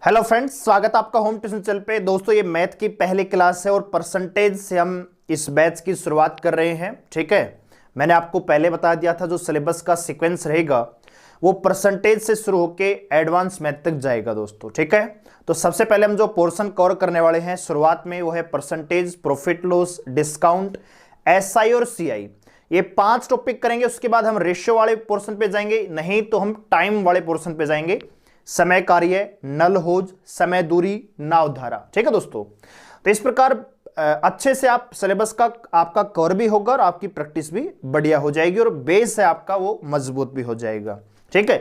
Hello friends, स्वागत है आपका होम ट्यूशन चैनल पे। दोस्तों, ये मैथ की पहली क्लास है और परसेंटेज से हम इस बैच की शुरुआत कर रहे हैं। ठीक है, मैंने आपको पहले बता दिया था जो सिलेबस का सीक्वेंस रहेगा वो परसेंटेज से शुरू होके एडवांस मैथ तक जाएगा दोस्तों। ठीक है, तो सबसे पहले हम जो पोर्शन कवर करने वाले हैं शुरुआत में वो है percentage, profit loss, discount, SI और सीआई। ये 5 टॉपिक करेंगे। उसके बाद हम रेशियो वाले पोर्शन पे जाएंगे, नहीं तो हम टाइम वाले पोर्शन पे जाएंगे। समय कार्य, नल होज, समय दूरी, नाव धारा। ठीक है दोस्तों, तो इस प्रकार अच्छे से आप सिलेबस का आपका कवर भी होगा और आपकी प्रैक्टिस भी बढ़िया हो जाएगी और बेस है आपका वो मजबूत भी हो जाएगा। ठीक है,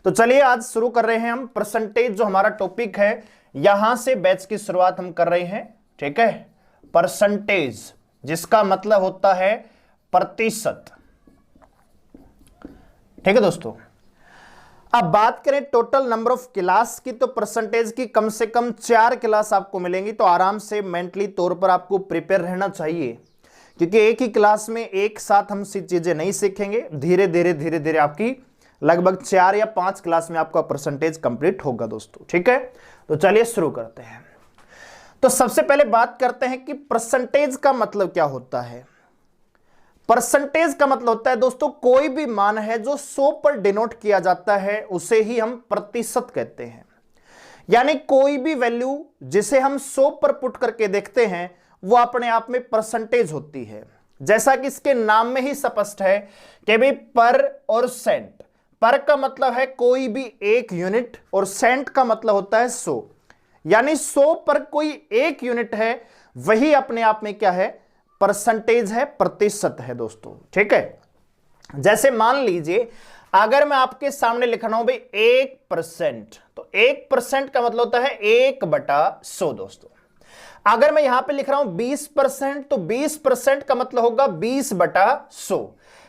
तो चलिए आज शुरू कर रहे हैं हम। परसेंटेज जो हमारा टॉपिक है, यहां से बैच की शुरुआत हम कर रहे हैं। ठीक है, परसेंटेज जिसका मतलब होता है प्रतिशत। ठीक है दोस्तों, अब बात करें टोटल नंबर ऑफ क्लास की, तो परसेंटेज की कम से कम 4 क्लास आपको मिलेंगी। तो आराम से मेंटली तौर पर आपको प्रिपेयर रहना चाहिए, क्योंकि एक ही क्लास में एक साथ हम चीजें नहीं सीखेंगे। धीरे धीरे आपकी लगभग 4 या 5 क्लास में आपका परसेंटेज कंप्लीट होगा दोस्तों। ठीक है, तो चलिए शुरू करते हैं। तो सबसे पहले बात करते हैं कि परसेंटेज का मतलब क्या होता है। परसेंटेज का मतलब होता है दोस्तों कोई भी मान है जो 100 पर डिनोट किया जाता है उसे ही हम प्रतिशत कहते हैं। यानी कोई भी वैल्यू जिसे हम 100 पर पुट करके देखते हैं वो अपने आप में परसेंटेज होती है। जैसा कि इसके नाम में ही स्पष्ट है कि भाई पर और सेंट। पर का मतलब है कोई भी एक यूनिट और सेंट का मतलब होता है 100। यानी 100 पर कोई एक यूनिट है वही अपने आप में क्या है, परसेंटेज है, प्रतिशत है दोस्तों। ठीक है, जैसे मान लीजिए अगर मैं आपके सामने लिख रहा हूं भाई 1%, तो 1% का मतलब होता है 1/100 दोस्तों। अगर मैं यहां पे लिख रहा हूं 20%, तो 20% का मतलब होगा 20/100।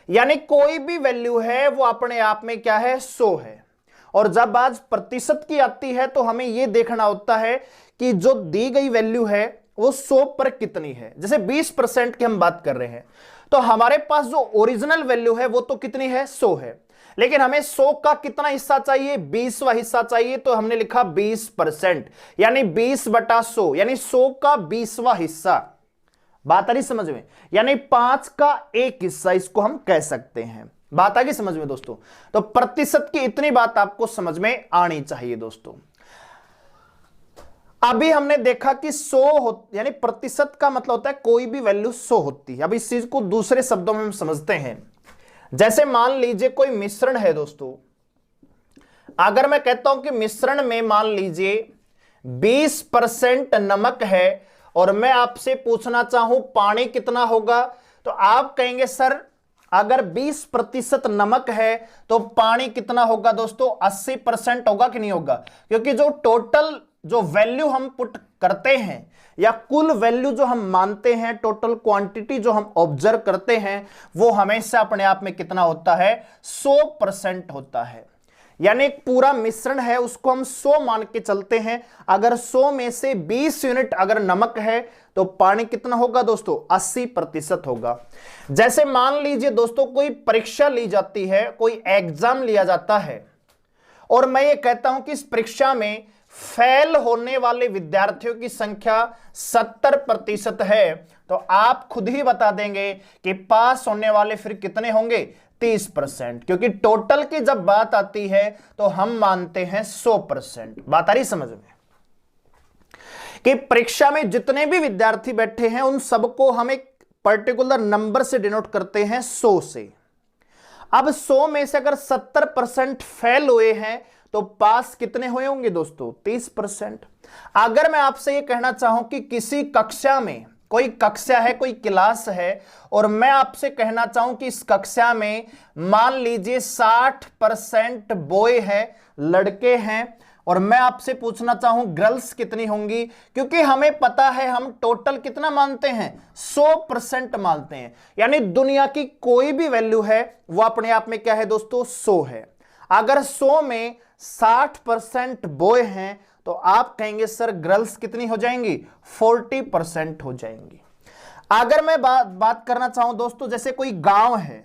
यानी कोई भी वैल्यू है वो अपने आप में क्या है, 100 है। और जब आज प्रतिशत की आती है तो हमें यह देखना होता है कि जो दी गई वैल्यू है वो 100 पर कितनी है। जैसे 20% की हम बात कर रहे हैं तो हमारे पास जो ओरिजिनल वैल्यू है वो तो कितनी है, 100 है। लेकिन हमें 100 का कितना हिस्सा चाहिए, 20वां हिस्सा चाहिए। तो हमने लिखा 20%, यानी 20/100, यानी 100 का 20वां हिस्सा। बात आ रही समझ में, यानी 5 का 1 हिस्सा इसको हम कह सकते हैं। बात आ गई समझ में दोस्तों। तो प्रतिशत की इतनी बात आपको समझ में आनी चाहिए दोस्तों। अभी हमने देखा कि 100 यानी प्रतिशत का मतलब होता है कोई भी वैल्यू 100 होती है। अब इस चीज को दूसरे शब्दों में हम समझते हैं। जैसे मान लीजिए कोई मिश्रण है दोस्तों। अगर मैं कहता हूं कि मिश्रण में मान लीजिए 20% नमक है और मैं आपसे पूछना चाहूं पानी कितना होगा, तो आप कहेंगे सर अगर 20% नमक है तो पानी कितना होगा दोस्तों, 80% होगा कि नहीं होगा। क्योंकि जो टोटल जो वैल्यू हम पुट करते हैं या कुल वैल्यू जो हम मानते हैं, टोटल क्वांटिटी जो हम ऑब्जर्व करते हैं, वो हमेशा अपने आप में कितना होता है, 100% होता है। यानी एक पूरा मिश्रण है उसको हम 100 मान के चलते हैं। अगर 100 में से 20 यूनिट अगर नमक है तो पानी कितना होगा दोस्तों, 80% होगा। जैसे मान लीजिए दोस्तों कोई परीक्षा ली जाती है, कोई एग्जाम लिया जाता है और मैं ये कहता हूं कि इस परीक्षा में फेल होने वाले विद्यार्थियों की संख्या 70% है, तो आप खुद ही बता देंगे कि पास होने वाले फिर कितने होंगे, 30%। क्योंकि टोटल की जब बात आती है तो हम मानते हैं 100%। बात आ रही समझ में कि परीक्षा में जितने भी विद्यार्थी बैठे हैं उन सबको हम एक पर्टिकुलर नंबर से डिनोट करते हैं, 100 से। अब 100 में से अगर 70% फेल हुए हैं तो पास कितने हुए होंगे दोस्तों, 30%। अगर मैं आपसे यह कहना चाहूं कि किसी कक्षा में, कोई कक्षा है, कोई क्लास है, और मैं आपसे कहना चाहूं कि इस कक्षा में मान लीजिए 60% बॉय है, लड़के हैं, और मैं आपसे पूछना चाहूं गर्ल्स कितनी होंगी, क्योंकि हमें पता है हम टोटल कितना मानते हैं, 100% मानते हैं। यानी दुनिया की कोई भी वैल्यू है वो अपने आप में क्या है दोस्तों, 100 है। अगर 100 में 60% बॉय हैं तो आप कहेंगे सर गर्ल्स कितनी हो जाएंगी, 40% हो जाएंगी। अगर मैं बात करना चाहूं दोस्तों, जैसे कोई गांव है,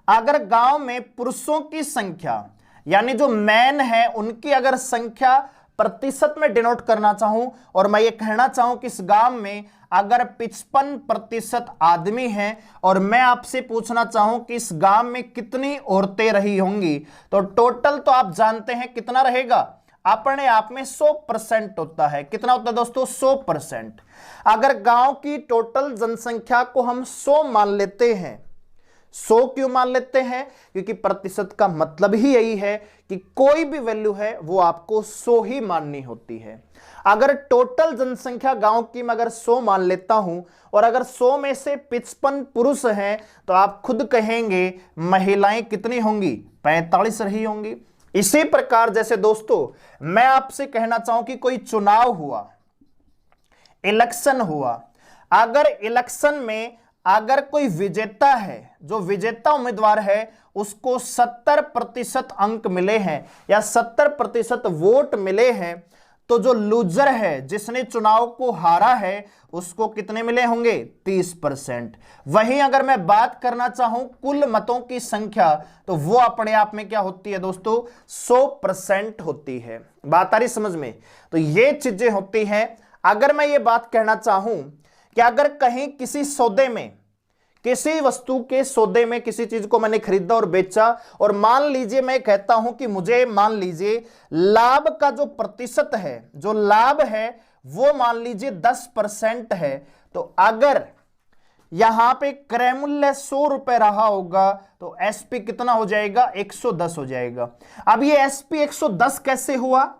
अगर गांव में पुरुषों की संख्या यानी जो मैन है उनकी अगर संख्या प्रतिशत में डिनोट करना चाहूं और मैं ये कहना चाहूं कि इस गांव में अगर 55% आदमी हैं और मैं आपसे पूछना चाहूं कि इस गांव में कितनी औरतें रही होंगी, तो टोटल तो आप जानते हैं कितना रहेगा, अपने आप में 100% होता है। कितना होता है दोस्तों? 100%। अगर गांव की टोटल जनसंख्या को हम 100 मान लेते हैं, 100 क्यों मान लेते हैं? क्योंकि प्रतिशत का मतलब ही यही है कि कोई भी वैल्यू है वो आपको 100 ही माननी होती है। अगर टोटल जनसंख्या गांव की मैं अगर 100 मान लेता हूं और अगर 100 में से 55 पुरुष हैं, तो आप खुद कहेंगे महिलाएं कितनी होंगी? 45 रही होंगी। इसी प्रकार जैसे दोस्तों मैं आपसे कहना चाहूं कि कोई चुनाव हुआ, इलेक्शन हुआ, अगर इलेक्शन में अगर कोई विजेता है, जो विजेता उम्मीदवार है उसको 70% अंक मिले हैं या 70% वोट मिले हैं, तो जो लूजर है, जिसने चुनाव को हारा है, उसको कितने मिले होंगे? 30%। वहीं अगर मैं बात करना चाहूं कुल मतों की संख्या, तो वो अपने आप में क्या होती है दोस्तों? 100% होती है। बात आ रही समझ में? तो ये चीजें होती हैं। अगर मैं ये बात कहना चाहूं कि अगर कहीं किसी सौदे में, किसी वस्तु के सौदे में किसी चीज को मैंने खरीदा और बेचा, और मान लीजिए मैं कहता हूं कि मुझे मान लीजिए लाभ का जो प्रतिशत है, जो लाभ है वो मान लीजिए 10% है, तो अगर यहां पे क्रय मूल्य 100 रुपए रहा होगा तो एसपी कितना हो जाएगा? 110 हो जाएगा। अब ये एसपी 110 कैसे हुआ?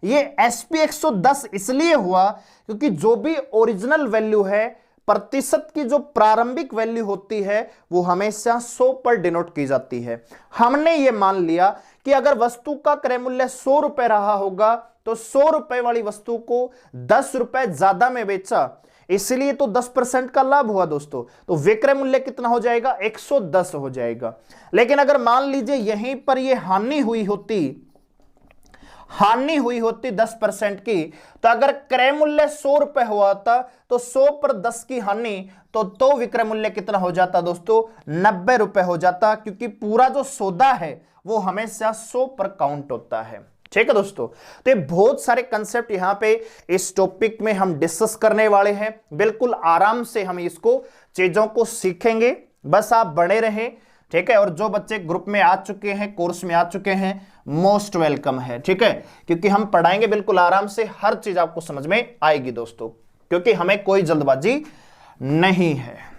ये एसपी 110 इसलिए हुआ क्योंकि जो भी ओरिजिनल वैल्यू है, प्रतिशत की जो प्रारंभिक वैल्यू होती है, वो हमेशा 100 पर डिनोट की जाती है। हमने ये मान लिया कि अगर वस्तु का क्रय मूल्य 100 रुपए रहा होगा तो 100 रुपए वाली वस्तु को 10 रुपए ज्यादा में बेचा, इसलिए तो 10% का लाभ हुआ दोस्तों। तो विक्रय मूल्य कितना हो जाएगा? 110 हो जाएगा। लेकिन अगर मान लीजिए यहीं पर यह हानि हुई होती 10% की, तो अगर क्रय मूल्य 100 रुपए हुआ था तो 100 पर 10 की हानि, तो विक्रय मूल्य कितना हो जाता दोस्तों? 90 रुपए हो जाता, क्योंकि पूरा जो सौदा है वो हमेशा 100 पर काउंट होता है। ठीक है दोस्तों, तो ये बहुत सारे कंसेप्ट यहां पे इस टॉपिक में हम डिस्कस करने वाले हैं। बिल्कुल आराम से हम इसको चीजों को सीखेंगे, बस आप बने रहें। ठीक है, और जो बच्चे ग्रुप में आ चुके हैं, कोर्स में आ चुके हैं, मोस्ट वेलकम है। ठीक है, क्योंकि हम पढ़ाएंगे बिल्कुल आराम से, हर चीज आपको समझ में आएगी दोस्तों, क्योंकि हमें कोई जल्दबाजी नहीं है।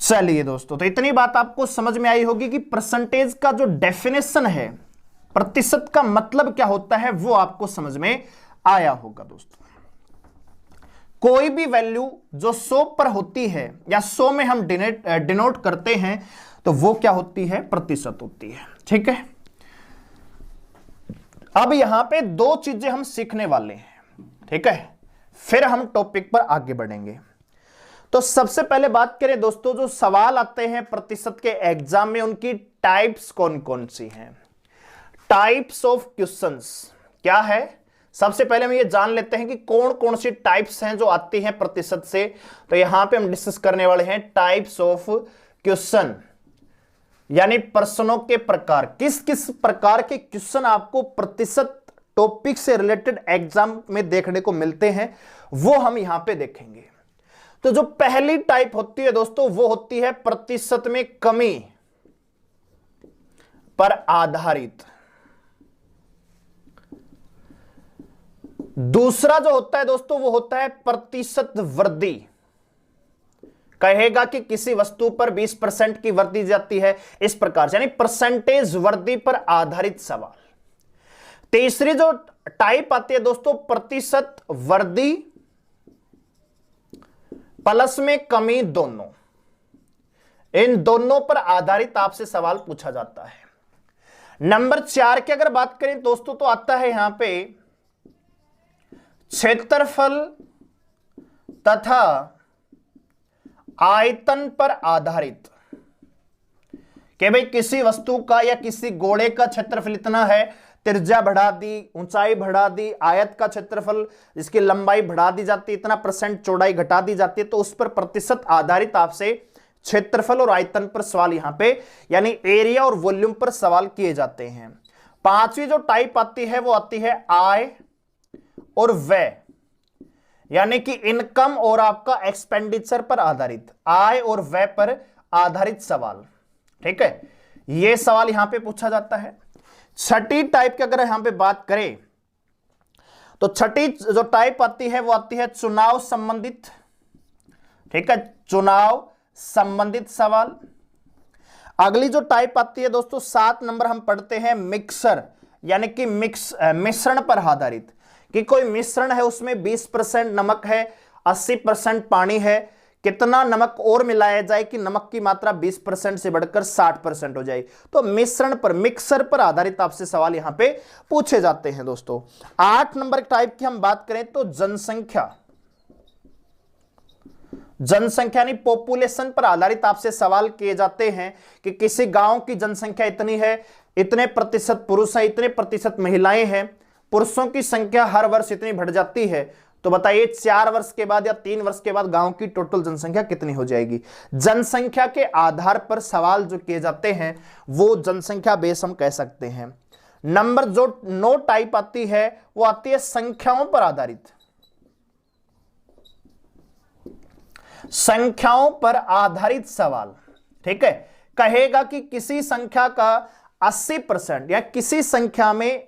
चलिए दोस्तों, तो इतनी बात आपको समझ में आई होगी कि परसेंटेज का जो डेफिनेशन है, प्रतिशत का मतलब क्या होता है, वो आपको समझ में आया होगा दोस्तों। कोई भी वैल्यू जो 100 पर होती है या 100 में हम डिनोट करते हैं, तो वो क्या होती है? प्रतिशत होती है। ठीक है, अब यहां पे दो चीजें हम सीखने वाले हैं। ठीक है, फिर हम टॉपिक पर आगे बढ़ेंगे। तो सबसे पहले बात करें दोस्तों, जो सवाल आते हैं प्रतिशत के एग्जाम में, उनकी टाइप्स कौन कौन सी हैं? टाइप्स ऑफ क्वेश्चंस क्या है? सबसे पहले हम ये जान लेते हैं कि कौन कौन सी टाइप्स हैं जो आती हैं प्रतिशत से। तो यहां पे हम डिस्कस करने वाले हैं टाइप्स ऑफ क्वेश्चन, यानी प्रश्नों के प्रकार। किस किस प्रकार के क्वेश्चन आपको प्रतिशत टॉपिक से रिलेटेड एग्जाम में देखने को मिलते हैं, वो हम यहां पे देखेंगे। तो जो पहली टाइप होती है दोस्तों, वो होती है प्रतिशत में कमी पर आधारित। दूसरा जो होता है दोस्तों, वो होता है प्रतिशत वृद्धि। कहेगा कि किसी वस्तु पर 20% की वृद्धि जाती है, इस प्रकार से, यानी परसेंटेज वृद्धि पर आधारित सवाल। तीसरी जो टाइप आती है दोस्तों, प्रतिशत वृद्धि प्लस में कमी, दोनों, इन दोनों पर आधारित आपसे सवाल पूछा जाता है। नंबर 4 की अगर बात करें दोस्तों, तो आता है यहां पे क्षेत्रफल तथा आयतन पर आधारित, कि भाई किसी वस्तु का या किसी गोले का क्षेत्रफल इतना है, त्रिज्या बढ़ा दी, ऊंचाई बढ़ा दी, आयत का क्षेत्रफल, इसकी लंबाई बढ़ा दी जाती है, इतना % चौड़ाई घटा दी जाती है, तो उस पर प्रतिशत आधारित आपसे क्षेत्रफल और आयतन पर सवाल यहां पे, यानी एरिया और वॉल्यूम पर सवाल किए जाते हैं। पांचवी जो टाइप आती है वो आती है आय और व्यय, यानी कि इनकम और आपका एक्सपेंडिचर पर आधारित, आय और व्यय पर आधारित सवाल। ठीक है, यह सवाल यहां पे पूछा जाता है। छठी टाइप की अगर यहां पे बात करें तो छठी जो टाइप आती है वो आती है चुनाव संबंधित। ठीक है, चुनाव संबंधित सवाल। अगली जो टाइप आती है दोस्तों 7 नंबर हम पढ़ते हैं मिक्सर, यानी कि मिश्रण पर आधारित, कि कोई मिश्रण है उसमें 20% नमक है, 80% पानी है, कितना नमक और मिलाया जाए कि नमक की मात्रा 20% से बढ़कर 60% हो जाए। तो मिश्रण पर, मिक्सर पर आधारित आपसे सवाल यहां पे पूछे जाते हैं दोस्तों। 8 नंबर टाइप की हम बात करें तो जनसंख्या, जनसंख्या यानी पॉपुलेशन पर आधारित आपसे सवाल किए जाते हैं कि किसी गांव की जनसंख्या इतनी है, इतने प्रतिशत पुरुष हैं, इतने प्रतिशत महिलाएं हैं, पुरुषों की संख्या हर वर्ष इतनी बढ़ जाती है, तो बताइए 4 वर्ष के बाद या 3 वर्ष के बाद गांव की टोटल जनसंख्या कितनी हो जाएगी। जनसंख्या के आधार पर सवाल जो किए जाते हैं वो जनसंख्या बेस हम कह सकते हैं। नंबर जो 9 टाइप आती है वो आती है संख्याओं पर आधारित, संख्याओं पर आधारित सवाल। ठीक है, कहेगा कि किसी संख्या का 80% या किसी संख्या में,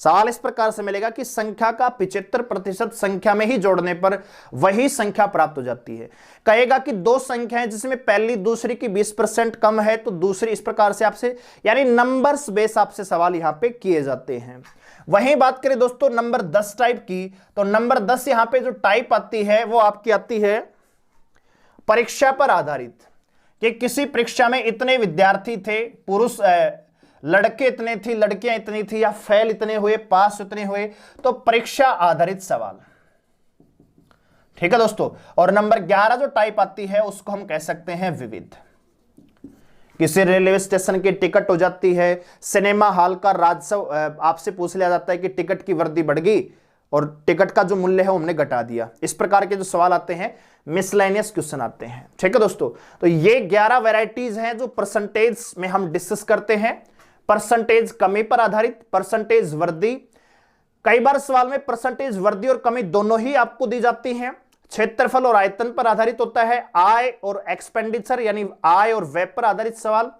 सवाल इस प्रकार से मिलेगा कि संख्या का 75% संख्या में ही जोड़ने पर वही संख्या प्राप्त हो जाती है। कहेगा कि दो संख्याएं जिसमें पहली दूसरी की 20% कम है तो दूसरी, इस प्रकार से आपसे, यानी नंबर्स बेस आपसे सवाल यहां पे किए जाते हैं। वहीं बात करें दोस्तों नंबर 10 टाइप की, तो नंबर 10 यहां पे जो टाइप आती है वो आपकी आती है परीक्षा पर आधारित, कि किसी परीक्षा में इतने विद्यार्थी थे, पुरुष लड़के इतने थी, लड़कियां इतनी थी, या फेल इतने हुए, पास इतने हुए, तो परीक्षा आधारित सवाल। ठीक है दोस्तों, और नंबर 11 जो टाइप आती है उसको हम कह सकते हैं विविध। किसी रेलवे स्टेशन की टिकट हो जाती है, सिनेमा हॉल का राजस्व आपसे पूछ लिया जाता है कि टिकट की वृद्धि बढ़ गई और टिकट का जो मूल्य है वो हमने घटा दिया। इस प्रकार के जो सवाल आते हैं मिसलेनियस क्वेश्चन आते हैं। ठीक है दोस्तों, तो ये 11 वैरायटीज हैं जो परसेंटेज में हम डिस्कस करते हैं। परसेंटेज कमी पर आधारित, परसेंटेज वृद्धि, कई बार सवाल में परसेंटेज वृद्धि और कमी दोनों ही आपको दी जाती हैं। क्षेत्रफल और आयतन पर आधारित होता है, आय और एक्सपेंडिचर यानी आय और व्यय पर आधारित सवाल,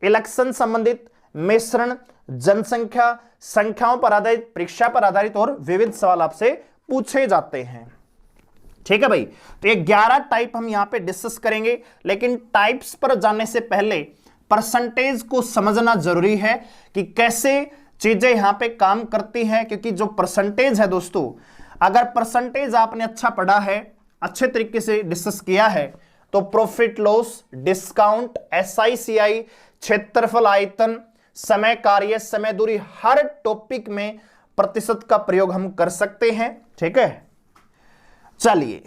इलेक्शन संबंधित, मिश्रण, जनसंख्या, संख्याओं पर आधारित, परीक्षा पर आधारित और विविध सवाल आपसे पूछे जाते हैं। ठीक है भाई, तो ये 11 टाइप हम यहां पे डिस्कस करेंगे, लेकिन टाइप्स पर जाने से पहले परसेंटेज को समझना जरूरी है कि कैसे चीजें यहां पे काम करती हैं, क्योंकि जो परसेंटेज है दोस्तों, अगर परसेंटेज आपने अच्छा पढ़ा है, अच्छे तरीके से डिस्कस किया है, तो प्रॉफिट लॉस, डिस्काउंट, SICI, क्षेत्रफल, आयतन, समय कार्य, समय दूरी, हर टॉपिक में प्रतिशत का प्रयोग हम कर सकते हैं। ठीक है, चलिए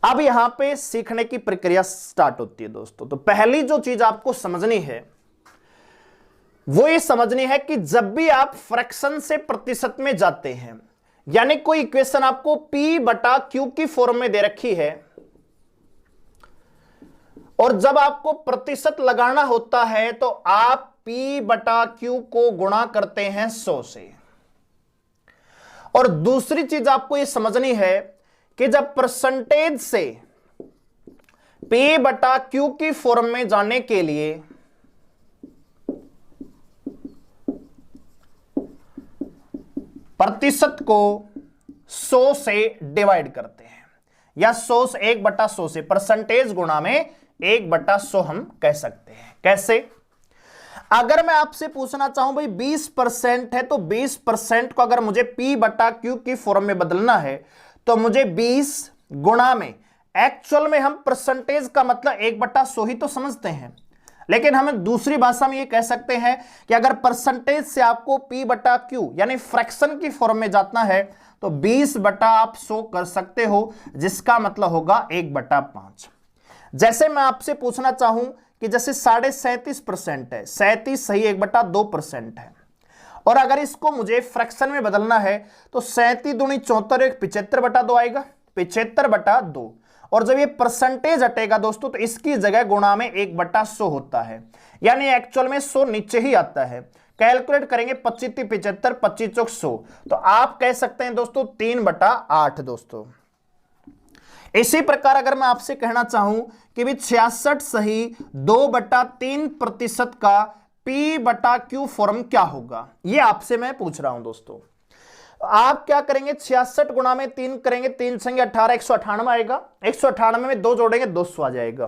अब यहां पे सीखने की प्रक्रिया स्टार्ट होती है दोस्तों। तो पहली जो चीज आपको समझनी है वो ये समझनी है कि जब भी आप फ्रैक्शन से प्रतिशत में जाते हैं, यानी कोई इक्वेशन आपको P/Q की फॉर्म में दे रखी है और जब आपको प्रतिशत लगाना होता है तो आप P/Q को गुणा करते हैं 100 से। और दूसरी चीज आपको यह समझनी है कि जब परसेंटेज से P/Q की फॉर्म में जाने के लिए प्रतिशत को 100 से डिवाइड करते हैं, या 100 से 1/100 से, परसेंटेज गुणा में 1/100 हम कह सकते हैं। कैसे? अगर मैं आपसे पूछना चाहूं भाई 20% है, तो 20% को अगर मुझे P/Q की फॉर्म में बदलना है तो मुझे 20 गुणा में, एक्चुअल में हम परसेंटेज का मतलब 1/100 ही तो समझते हैं, लेकिन हम दूसरी भाषा में ये कह सकते हैं कि अगर परसेंटेज से आपको P/Q यानी फ्रैक्शन की फॉर्म में जाना है तो 20/100 कर सकते हो, जिसका मतलब होगा 1/5। जैसे मैं आपसे पूछना चाहूं कि जैसे 37.5% है, 37 सही 1/2% है, और अगर इसको मुझे फ्रैक्शन में बदलना है तो 37 दूनी 74, 75/2 आएगा, 75/2। और जब ये परसेंटेज हटेगा दोस्तों तो इसकी जगह गुणा में 1/100 होता है। यानी एक्चुअल में 100 नीचे ही आता है। कैलकुलेट करेंगे 25 × 75, 25 × 100, तो आप कह सकते हैं दोस्तों 3/8 दोस्तों। इसी प्रकार अगर मैं आपसे कहना चाहूं कि भी 66 सही 2/3% का P/Q फॉर्म क्या होगा, ये आपसे मैं पूछ रहा हूं दोस्तों। आप क्या करेंगे, 66 गुणा में 3 करेंगे, 3 संगे 18, 198 आएगा। 198 में 2 जोड़ेंगे 200 आ जाएगा।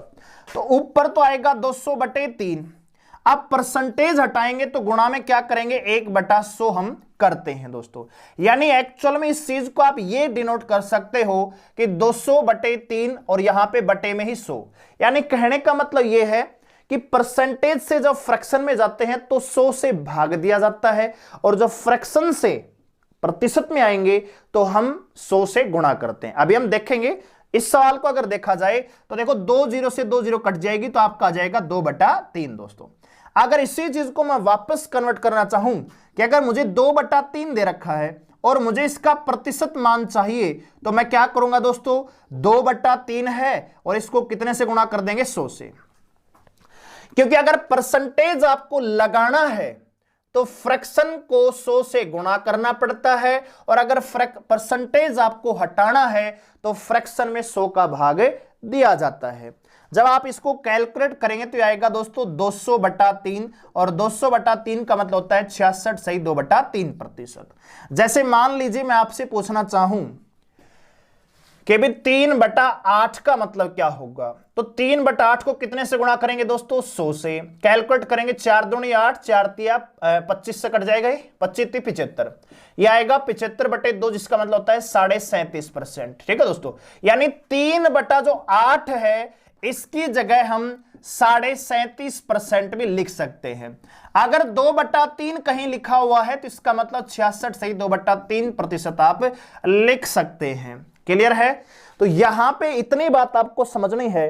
तो ऊपर तो आएगा 200/3। अब परसेंटेज हटाएंगे तो गुणा में क्या करेंगे, 1/100 हम करते हैं दोस्तों। यानी एक्चुअल में इस चीज को आप ये डिनोट कर सकते हो कि 200/3 और यहां पे बटे में ही 100। यानी कहने का मतलब ये है कि परसेंटेज से जब फ्रैक्शन में जाते हैं तो 100 से भाग दिया जाता है, और जब फ्रैक्शन से प्रतिशत में आएंगे तो हम 100 से गुणा करते हैं। अभी हम देखेंगे इस सवाल को अगर देखा जाए तो देखो 2 0 से 2 0 कट जाएगी तो आपका आ जाएगा 2/3 दोस्तों। अगर इसी चीज को मैं वापस कन्वर्ट करना चाहूं कि अगर मुझे 2/3 दे रखा है और मुझे इसका प्रतिशत मान चाहिए, तो मैं क्या करूंगा दोस्तों, 2/3 है और इसको कितने से गुणा कर देंगे, 100 से। क्योंकि अगर परसेंटेज आपको लगाना है तो फ्रैक्शन को 100 से गुणा करना पड़ता है, और अगर परसेंटेज आपको हटाना है तो फ्रैक्शन में 100 का भाग दिया जाता है। जब आप इसको कैलकुलेट करेंगे तो आएगा दोस्तों 200/3, और 200/3 का मतलब होता है 66 सही 2/3%। जैसे मान लीजिए मैं आपसे पूछना चाहूं कि भी 3/8 का मतलब क्या होगा, तो 3/8 को कितने से गुणा करेंगे दोस्तों, 100 से। कैलकुलेट करेंगे 4 दूनी 8, 4 तिया 25 से कट जाएगा, 25 × 75, यह आएगा 75/2, जिसका मतलब होता है 37.5%। ठीक है दोस्तों, यानी 3/8 है, इसकी जगह हम 37.5% भी लिख सकते हैं। अगर 2/3 कहीं लिखा हुआ है तो इसका मतलब 66 सही 2/3% आप लिख सकते हैं। क्लियर है? तो यहां पे इतनी बात आपको समझनी है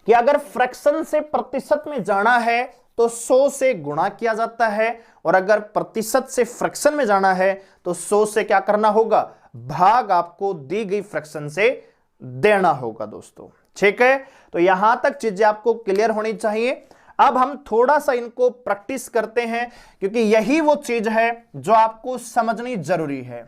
कि अगर फ्रैक्शन से प्रतिशत में जाना है तो 100 से गुणा किया जाता है, और अगर प्रतिशत से फ्रैक्शन में जाना है तो 100 से क्या करना होगा, भाग आपको दी गई फ्रैक्शन से देना होगा दोस्तों। ठीक है, तो यहां तक चीजें आपको क्लियर होनी चाहिए। अब हम थोड़ा सा इनको प्रैक्टिस करते हैं, क्योंकि यही वो चीज है जो आपको समझनी जरूरी है।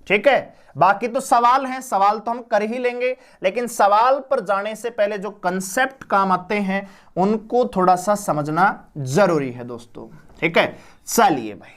ठीक है, बाकी तो सवाल हैं, सवाल तो हम कर ही लेंगे, लेकिन सवाल पर जाने से पहले जो कंसेप्ट काम आते हैं उनको थोड़ा सा समझना जरूरी है दोस्तों। ठीक है, चलिए भाई,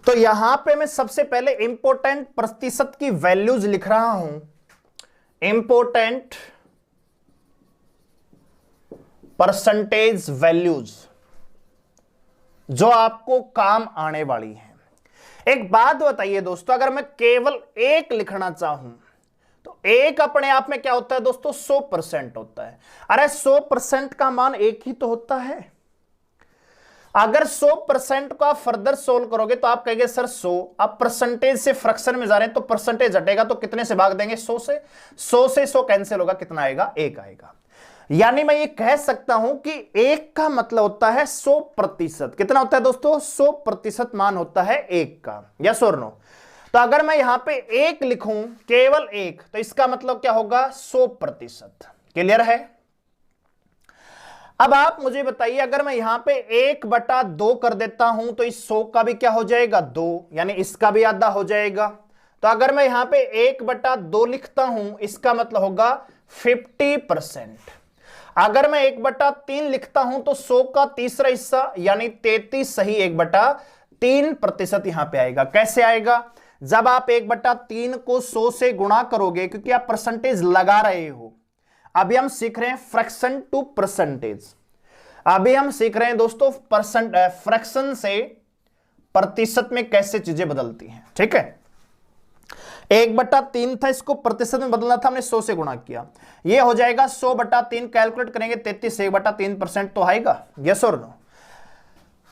तो यहां पे मैं सबसे पहले इंपोर्टेंट प्रतिशत की वैल्यूज लिख रहा हूं। इंपोर्टेंट परसेंटेज वैल्यूज जो आपको काम आने वाली है। एक बात बताइए दोस्तों, अगर मैं केवल एक लिखना चाहूं तो एक अपने आप में क्या होता है दोस्तों, 100% होता है। अरे 100% का मान एक ही तो होता है। अगर 100% को आप फर्दर सोल्व करोगे तो आप कहेंगे सर 100, अब परसेंटेज से फ्रैक्शन में जा रहे हैं तो परसेंटेज हटेगा तो कितने से भाग देंगे, 100 से। 100 से 100 कैंसिल होगा, कितना आएगा, 1 आएगा। यानी मैं ये कह सकता हूं कि 1 का मतलब होता है 100%। कितना होता है दोस्तों, 100% मान होता है 1 का। यस और नो? तो अगर मैं यहां पे 1 लिखूं, केवल 1, तो इसका मतलब क्या होगा, 100%। क्लियर है? अब आप मुझे बताइए, अगर मैं यहां पे 1/2 कर देता हूं तो इस 100 का भी क्या हो जाएगा, 2, यानी इसका भी आधा हो जाएगा। तो अगर मैं यहां पे 1/2 लिखता हूं, इसका मतलब होगा 50%। अगर मैं 1/3 लिखता हूं तो 100 का तीसरा हिस्सा यानी 33 सही 1/3% यहां पे आएगा। कैसे आएगा, जब आप 1/3 को 100 से गुणा करोगे, क्योंकि आप परसेंटेज लगा रहे हो। अभी हम सीख रहे हैं फ्रैक्शन टू परसेंटेज। अभी हम सीख रहे हैं दोस्तों फ्रैक्शन से प्रतिशत में कैसे चीजें बदलती हैं। ठीक है, 1/3 था, इसको प्रतिशत में बदलना था, हमने 100 से गुणा किया, ये हो जाएगा 100/3। कैलकुलेट करेंगे 33 से 1/3% तो आएगा। यस और नो?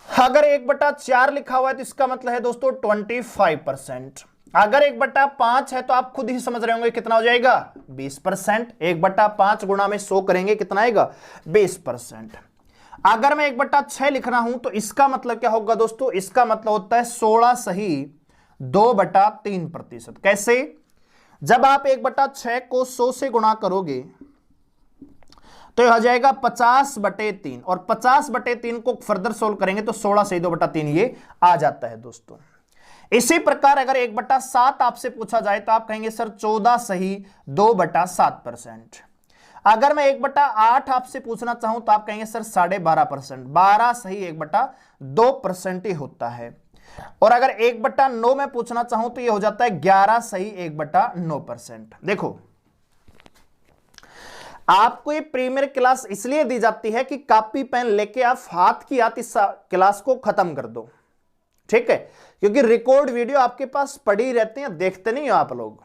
अगर 1/4 लिखा हुआ है तो इसका मतलब है दोस्तों 25%। अगर 1/5 है तो आप खुद ही समझ रहे होंगे कितना हो जाएगा 20%। 1/5 गुणा में 100 करेंगे कितना आएगा 20%। अगर मैं 1/6 लिख रहा हूं तो इसका मतलब क्या होगा दोस्तों, इसका मतलब होता है 16 सही 2/3%। कैसे, जब आप 1/6 को 100 से गुणा करोगे तो यह हो जाएगा 50/3 और 50/3 को फर्दर सोल्व करेंगे तो 16 सही 2/3 ये आ जाता है दोस्तों। इसी प्रकार अगर 1/7 आपसे पूछा जाए तो आप कहेंगे सर 14 सही 2/7%। अगर मैं 1/8 आपसे पूछना चाहूं तो आप कहेंगे सर 12.5%। 12 सही 1/2% ही होता है। और अगर 1/9 में पूछना चाहूं तो यह हो जाता है 11 सही 1/9%। देखो, आपको ये प्रीमियर क्लास इसलिए दी जाती है कि कॉपी पेन लेके आप हाथ की हाथ इस क्लास को खत्म कर दो, ठीक है, क्योंकि रिकॉर्ड वीडियो आपके पास पड़ी रहती है, देखते नहीं हो आप लोग।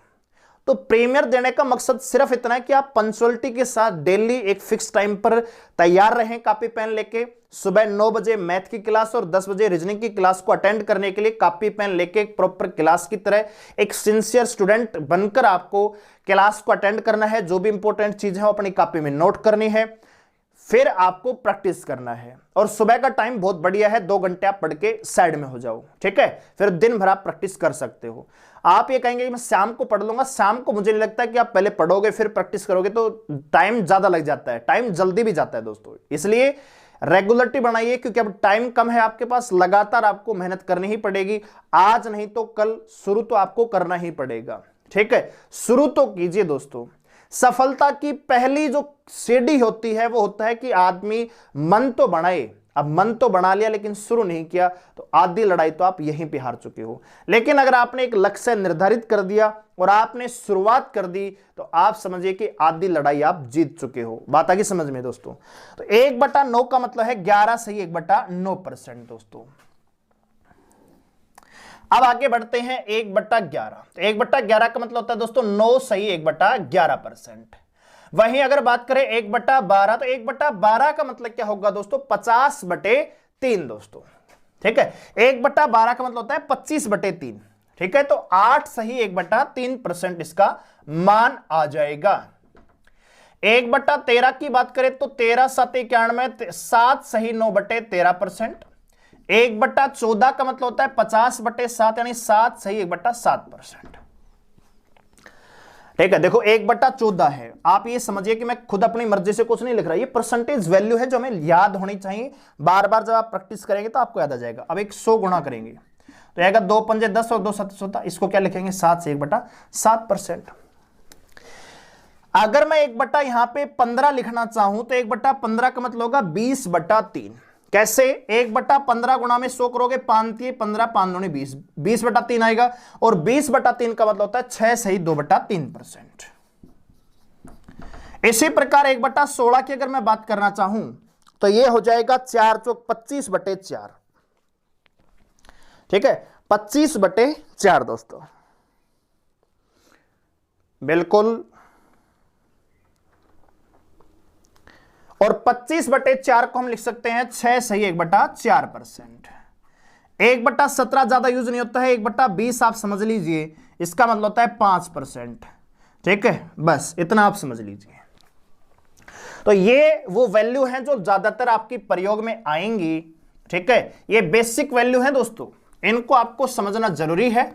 तो प्रीमियर देने का मकसद सिर्फ इतना है कि आप पंक्चुअलिटी के साथ डेली एक फिक्स टाइम पर तैयार रहें कॉपी पेन लेके। सुबह 9 बजे मैथ की क्लास और 10 बजे रीजनिंग की क्लास को अटेंड करने के लिए कॉपी पेन लेके एक प्रॉपर क्लास की तरह एक सिंसियर स्टूडेंट बनकर आपको क्लास को अटेंड करना है। जो भी इंपॉर्टेंट चीज है वो अपनी कॉपी में नोट करनी है, फिर आपको प्रैक्टिस करना है। और सुबह का टाइम बहुत बढ़िया है, 2 घंटे आप पढ़ के साइड में हो जाओ, ठीक है, फिर दिन भर आप प्रैक्टिस कर सकते हो। आप ये कहेंगे कि मैं शाम को पढ़ लूंगा, शाम को मुझे नहीं लगता कि आप पहले पढ़ोगे फिर प्रैक्टिस करोगे तो टाइम ज्यादा लग जाता है, टाइम जल्दी भी जाता है दोस्तों। इसलिए रेगुलरिटी बनाइए, क्योंकि अब टाइम कम है आपके पास, लगातार आपको मेहनत करनी ही पड़ेगी। आज नहीं तो कल शुरू तो आपको करना ही पड़ेगा, ठीक है, शुरू तो कीजिए दोस्तों। सफलता की पहली जो सीढ़ी होती है वो होता है कि आदमी मन तो बनाए। अब मन तो बना लिया लेकिन शुरू नहीं किया तो आधी लड़ाई तो आप यहीं पे हार चुके हो। लेकिन अगर आपने एक लक्ष्य निर्धारित कर दिया और आपने शुरुआत कर दी तो आप समझिए कि आधी लड़ाई आप जीत चुके हो। बात आ गई समझ में दोस्तों। तो 1/9 का मतलब है 11 सही 1/9% दोस्तों। अब आगे बढ़ते हैं 1/11। 1/11 का मतलब होता है दोस्तों 9 सही 1/11%। वहीं अगर बात करें 1/12 तो 1/12 का मतलब क्या होगा दोस्तों 50/3 दोस्तों, ठीक है। 1/12 का मतलब होता है 25/3, ठीक है। तो 8 सही 1/3% इसका मान आ जाएगा। 1/13 की बात करें तो 13 7 91, 7 सही 9/13%। 1/14 का मतलब होता है 50/7 यानी 7 सही 1/7%, ठीक है। देखो 1/14 है, आप ये समझिए कि मैं खुद अपनी मर्जी से कुछ नहीं लिख रहा, ये परसेंटेज वैल्यू है जो हमें याद होनी चाहिए। बार बार जब आप प्रैक्टिस करेंगे तो आपको याद आ जाएगा। अब 100 गुणा करेंगे तो आएगा 2 पंजे 10 और 2 7 14, इसको क्या लिखेंगे 7 से 1/7%। अगर मैं 1 यहां पे 15 लिखना चाहूं तो 1/15 का मतलब होगा 20/3। कैसे, 1/15 गुणा में 100 करोगे 5 15 5 दूनी 20, 20/3 आएगा। और 20/3 का मतलब होता है 6 सही 2/3%। इसी प्रकार 1/16 की अगर मैं बात करना चाहूं तो यह हो जाएगा 4 चौक 25/4, ठीक है, 25/4 दोस्तों, बिल्कुल। और 25/4 को हम लिख सकते हैं 6 सही 1/4%। 1/17 ज्यादा यूज नहीं होता है, 1/20 आप समझ लीजिए, इसका मतलब होता है 5%, ठीक है, बस इतना आप समझ लीजिए। तो ये वो वैल्यू हैं जो ज्यादातर आपकी प्रयोग में आएंगी, ठीक है। ये बेसिक वैल्यू है दोस्तों, इनको आपको समझना जरूरी है।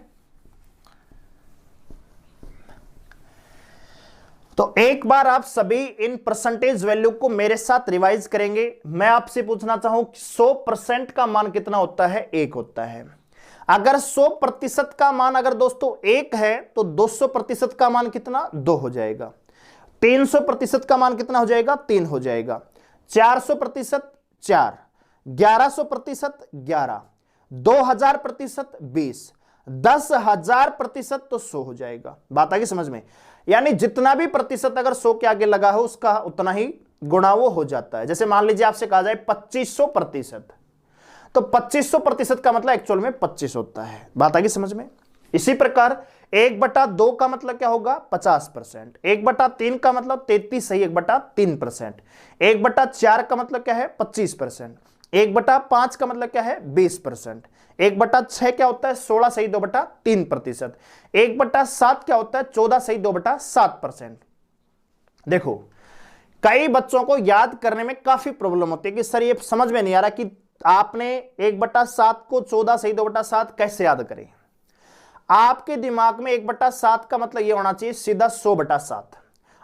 तो एक बार आप सभी इन परसेंटेज वैल्यू को मेरे साथ रिवाइज करेंगे। मैं आपसे पूछना चाहूं 100% का मान कितना होता है, 1 होता है। अगर 100% का मान अगर दोस्तों 1 है तो 200% का मान कितना 2 हो जाएगा। 300% का मान कितना हो जाएगा 3 हो जाएगा। 400% 4, 1100% 11, 2000% 20, 10,000% तो 100 हो जाएगा। बात आ गई समझ में। यानी जितना भी प्रतिशत अगर 100 के आगे लगा हो उसका उतना ही गुणा वो हो जाता है। जैसे मान लीजिए आपसे कहा जाए 2500%, तो 2500% का मतलब एक्चुअल में 25 होता है। बात आ गई समझ में। इसी प्रकार 1/2 का मतलब क्या होगा 50%। 1/3 का मतलब 33 सही 1/3%। 1/4 का मतलब क्या है 25%। 1/5 का मतलब क्या है 20%। 1/6 क्या होता है 16 सही 2/3%। 1/7 क्या होता है 14 सही 2/7%। देखो कई बच्चों को याद करने में काफी प्रॉब्लम होती है कि सर ये समझ में नहीं आ रहा कि आपने 1/7 को 14 सही 2/7 कैसे याद करें। आपके दिमाग में 1/7 का मतलब ये होना चाहिए सीधा 100/7।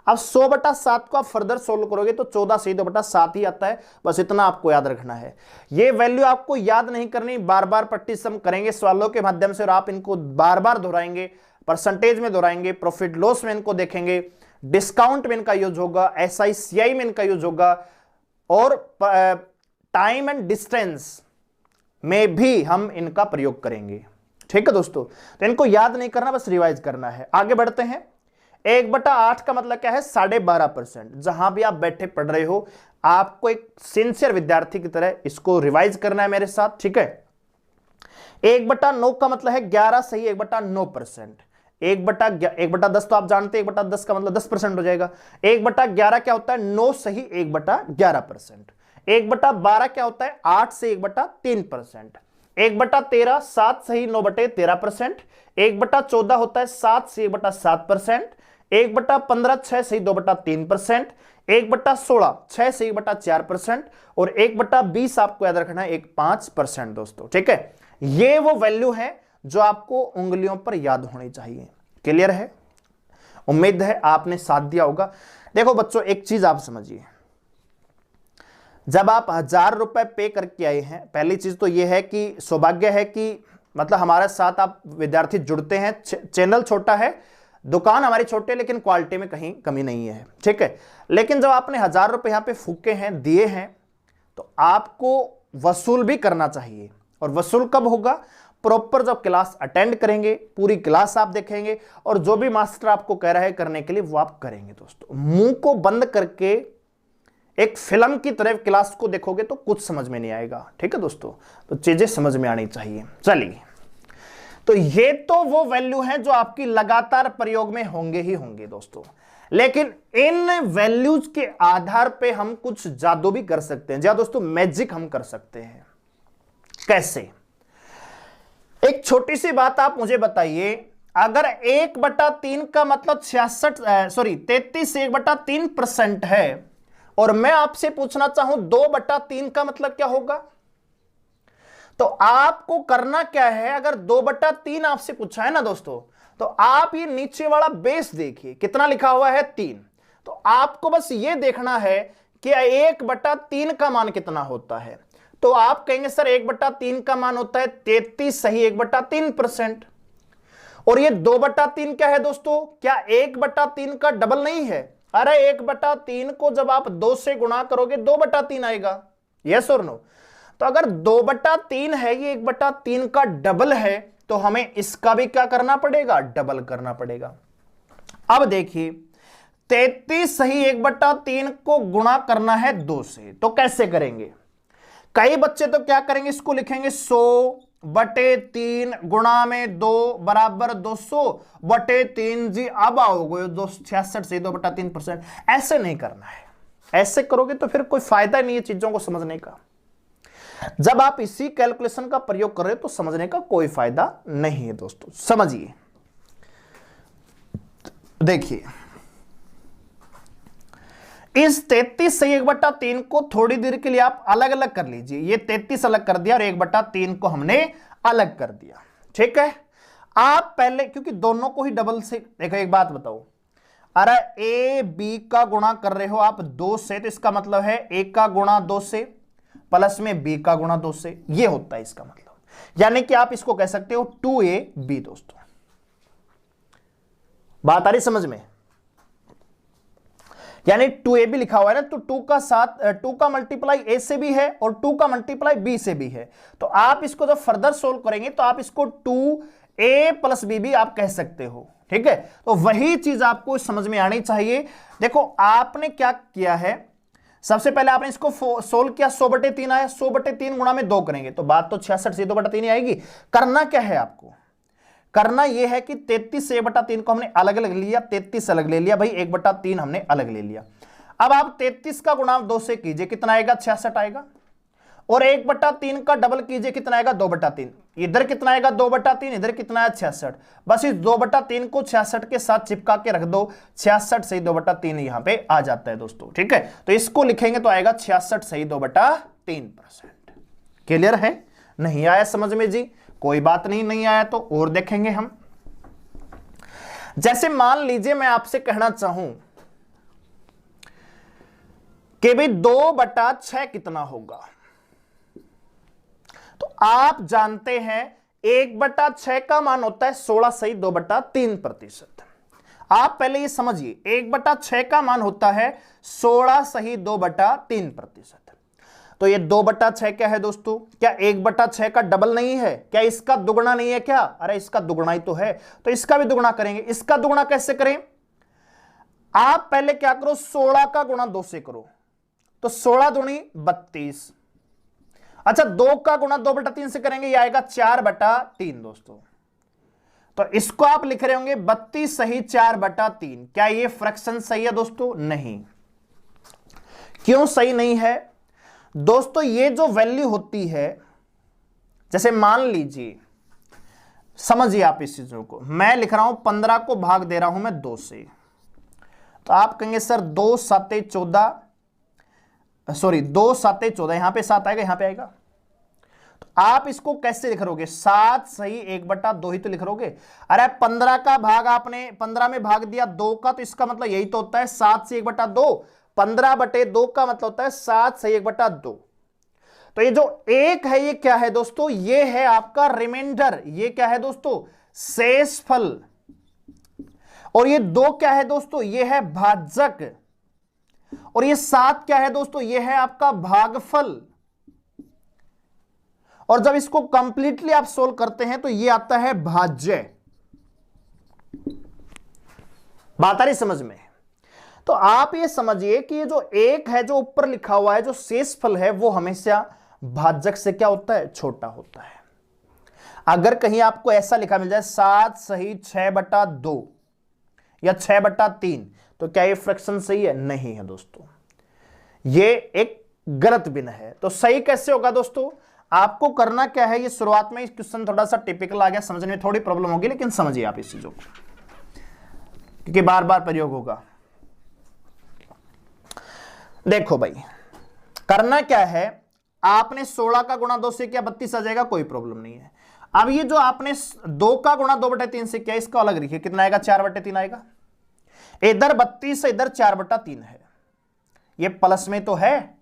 अब 100/7 को आप फर्दर सोल्व करोगे तो 14 सही 2/7 ही आता है। बस इतना आपको याद रखना है। ये वैल्यू आपको याद नहीं करनी, बार बार प्रैक्टिस हम करेंगे सवालों के माध्यम से और आप इनको बार बार दोहराएंगे, परसेंटेज में दोहराएंगे, प्रॉफिट लॉस में इनको देखेंगे, डिस्काउंट में इनका यूज होगा, SICI में इनका यूज होगा और टाइम एंड डिस्टेंस में भी हम इनका प्रयोग करेंगे। ठीक है दोस्तों, तो इनको याद नहीं करना, बस रिवाइज करना है। आगे बढ़ते हैं। 1/8 का मतलब क्या है 12.5%। जहां भी आप बैठे पढ़ रहे हो आपको एक सिंसियर विद्यार्थी की तरह इसको रिवाइज करना है मेरे साथ। ठीक है। 1/9 का मतलब है 11 सही 1/9%। 1/10 तो आप जानते हैं 1/10 का मतलब 10% हो जाएगा। 1/11 क्या होता है 9 सही 1/11%। 1/12 क्या होता है 8 से 1/3%। 1/13 7 सही 9/13%। 1/14 होता है 7 से 1/7%। 1/15 6 सही 2/3%। 1/16 6 से 1/4% और 1/20 आपको याद रखना है 5% दोस्तों। ठीक है, ये वो वैल्यू है जो आपको उंगलियों पर याद होनी चाहिए। क्लियर है? उम्मीद है आपने साथ दिया होगा। देखो बच्चों एक चीज आप समझिए, जब आप 1000 रुपए पे करके आए हैं, पहली चीज तो यह है कि सौभाग्य है कि मतलब हमारे साथ आप विद्यार्थी जुड़ते हैं। चैनल छोटा है, दुकान हमारी छोटी है, लेकिन क्वालिटी में कहीं कमी नहीं है। ठीक है, लेकिन जब आपने 1000 रुपए यहां पे फूके हैं, दिए हैं, तो आपको वसूल भी करना चाहिए। और वसूल कब होगा? प्रॉपर जब क्लास अटेंड करेंगे, पूरी क्लास आप देखेंगे और जो भी मास्टर आपको कह रहा है करने के लिए वो आप करेंगे। दोस्तों मुंह को बंद करके एक फिल्म की तरह क्लास को देखोगे तो कुछ समझ में नहीं आएगा। ठीक है दोस्तों, तो चीजें समझ में आनी चाहिए। चलिए, तो ये तो वो वैल्यू है जो आपकी लगातार प्रयोग में होंगे ही होंगे दोस्तों, लेकिन इन वैल्यूज के आधार पे हम कुछ जादू भी कर सकते हैं। जी दोस्तों, मैजिक हम कर सकते हैं। कैसे? एक छोटी सी बात आप मुझे बताइए, अगर 1/3 का मतलब 33 से 1/3% है और मैं आपसे पूछना चाहूं 2/3 का मतलब क्या होगा, तो आपको करना क्या है? अगर 2/3 आपसे पूछा है ना दोस्तों, तो आप ये नीचे वाला बेस देखिए कितना लिखा हुआ है 3। तो आपको बस ये देखना है कि 1/3 का मान कितना होता है। तो आप कहेंगे सर 1/3 का मान होता है 33 सही 1/3%। और ये 2/3 क्या है दोस्तों? क्या 1/3 का डबल नहीं है? अरे 1/3 को जब आप 2 से गुणा करोगे 2/3 आएगा। यस और नो? तो अगर 2/3 है, ये 1/3 का डबल है, तो हमें इसका भी क्या करना पड़ेगा? डबल करना पड़ेगा। अब देखिए 33 सही 1/3 को गुणा करना है 2 से, तो कैसे करेंगे? कई बच्चे तो क्या करेंगे, इसको लिखेंगे 100/3 गुणा में 2 बराबर 200/3। जी अब आओगे 66 से 2/3%। ऐसे नहीं करना है, ऐसे करोगे तो फिर कोई फायदा नहीं है चीजों को समझने का। जब आप इसी कैलकुलेशन का प्रयोग कर रहे हो तो समझने का कोई फायदा नहीं है दोस्तों। समझिए, देखिए इस 33 से 1/3 को थोड़ी देर के लिए आप अलग अलग कर लीजिए। ये 33 अलग कर दिया और 1/3 को हमने अलग कर दिया। ठीक है, आप पहले क्योंकि दोनों को ही डबल से देखो, एक बात बताओ, अरे ए बी का गुणा कर रहे हो आप 2 से, तो इसका मतलब है ए का गुणा 2 से प्लस में बी का गुणा 2 से, ये होता है इसका मतलब। यानी कि आप इसको कह सकते हो 2ab। दोस्तों बात आ रही समझ में? यानी 2ab लिखा हुआ है ना, तो 2 का मल्टीप्लाई ए से भी है और 2 का मल्टीप्लाई बी से भी है। तो आप इसको जब फर्दर सोल्व करेंगे तो आप इसको 2a + b भी आप कह सकते हो। ठीक है, तो वही चीज आपको समझ में आनी चाहिए। देखो आपने क्या किया है, सबसे पहले आपने इसको सोल्व किया, 100/3 आया, 100/3 गुणा में 2 करेंगे तो बात तो 66 से 2/3 ही आएगी। करना क्या है आपको? करना यह है कि 33 से 1/3 को हमने अलग अलग लिया, 33 अलग ले लिया भाई, 1/3 हमने अलग ले लिया। अब आप 33 का गुणा 2 से कीजिए, कितना आएगा? 66 आएगा। और 1/3 का डबल कीजिए, कितना आएगा 2/3। इधर कितना आएगा 2/3, इधर कितना है 66। बस इस 2/3 को 66 के साथ चिपका के रख दो, 66 सही 2/3 यहां पे आ जाता है दोस्तों। ठीक है, तो इसको लिखेंगे तो आएगा 66 सही 2/3%। क्लियर है? नहीं आया समझ में जी? कोई बात नहीं, नहीं आया तो और देखेंगे हम। जैसे मान लीजिए मैं आपसे कहना चाहूं कि भाई 2/6 कितना होगा, तो आप जानते हैं 1/6 का मान होता है 16 सही 2/3%। आप पहले ये समझिए 1/6 का मान होता है 16 सही 2/3%। तो ये 2/6 क्या है दोस्तों? क्या 1/6 का डबल नहीं है? क्या इसका दुगुना नहीं है क्या? अरे इसका दुगुना ही तो है, तो इसका भी दुगुना करेंगे। इसका दुगुना कैसे करें? आप पहले क्या करो, 16 का गुणा 2 से करो, तो 16 दूनी 32। अच्छा 2 का गुणा 2/3 से करेंगे, ये आएगा 4/3 दोस्तों। तो इसको आप लिख रहे होंगे 32 सही 4/3। क्या ये फ्रैक्शन सही है दोस्तों? नहीं। क्यों सही नहीं है दोस्तों? ये जो वैल्यू होती है, जैसे मान लीजिए, समझिए आप इस चीजों को, मैं लिख रहा हूं 15 को भाग दे रहा हूं मैं 2 से, तो आप कहेंगे सर 2 7 14, सॉरी 2 7 14, यहां पे 7 आएगा, यहां पे आएगा। तो आप इसको कैसे लिख रहोगे? 7 सही 1/2 ही तो लिख रहोगे। अरे 15 का भाग आपने 15 में भाग दिया 2 का, तो इसका मतलब यही तो होता है 7 से 1/2। 15/2 का मतलब होता है 7 से 1/2। तो ये जो 1 है ये क्या है दोस्तों? ये है आपका रिमाइंडर। ये क्या है दोस्तों? शेषफल। और ये 2 क्या है दोस्तों? ये है भाजक। और ये 7 क्या है दोस्तों? ये है आपका भागफल। और जब इसको कंप्लीटली आप सोल्व करते हैं तो ये आता है भाज्य। बात आ रही समझ में? तो आप ये समझिए कि ये जो 1 है जो ऊपर लिखा हुआ है, जो शेषफल है, वो हमेशा भाजक से क्या होता है? छोटा होता है। अगर कहीं आपको ऐसा लिखा मिल जाए 7 सही 6/2 या 6/3, तो क्या ये फ्रैक्शन सही है? नहीं है दोस्तों, ये एक गलत भिन्न है। तो सही कैसे होगा दोस्तों? आपको करना क्या है, ये शुरुआत में क्वेश्चन थोड़ा सा टिपिकल आ गया, समझने में थोड़ी प्रॉब्लम होगी, लेकिन समझिए आप इस चीजों को, क्योंकि बार बार प्रयोग होगा। देखो भाई, करना क्या है, आपने 16 का गुणा 2 से किया 32 आ जाएगा, कोई प्रॉब्लम नहीं है। अब ये जो आपने 2 का गुणा 2/3 से किया, इसका अलग लिखिए, कितना आएगा? 4/3 आएगा। इधर 32 है, इधर 4/3 है, ये प्लस में तो है।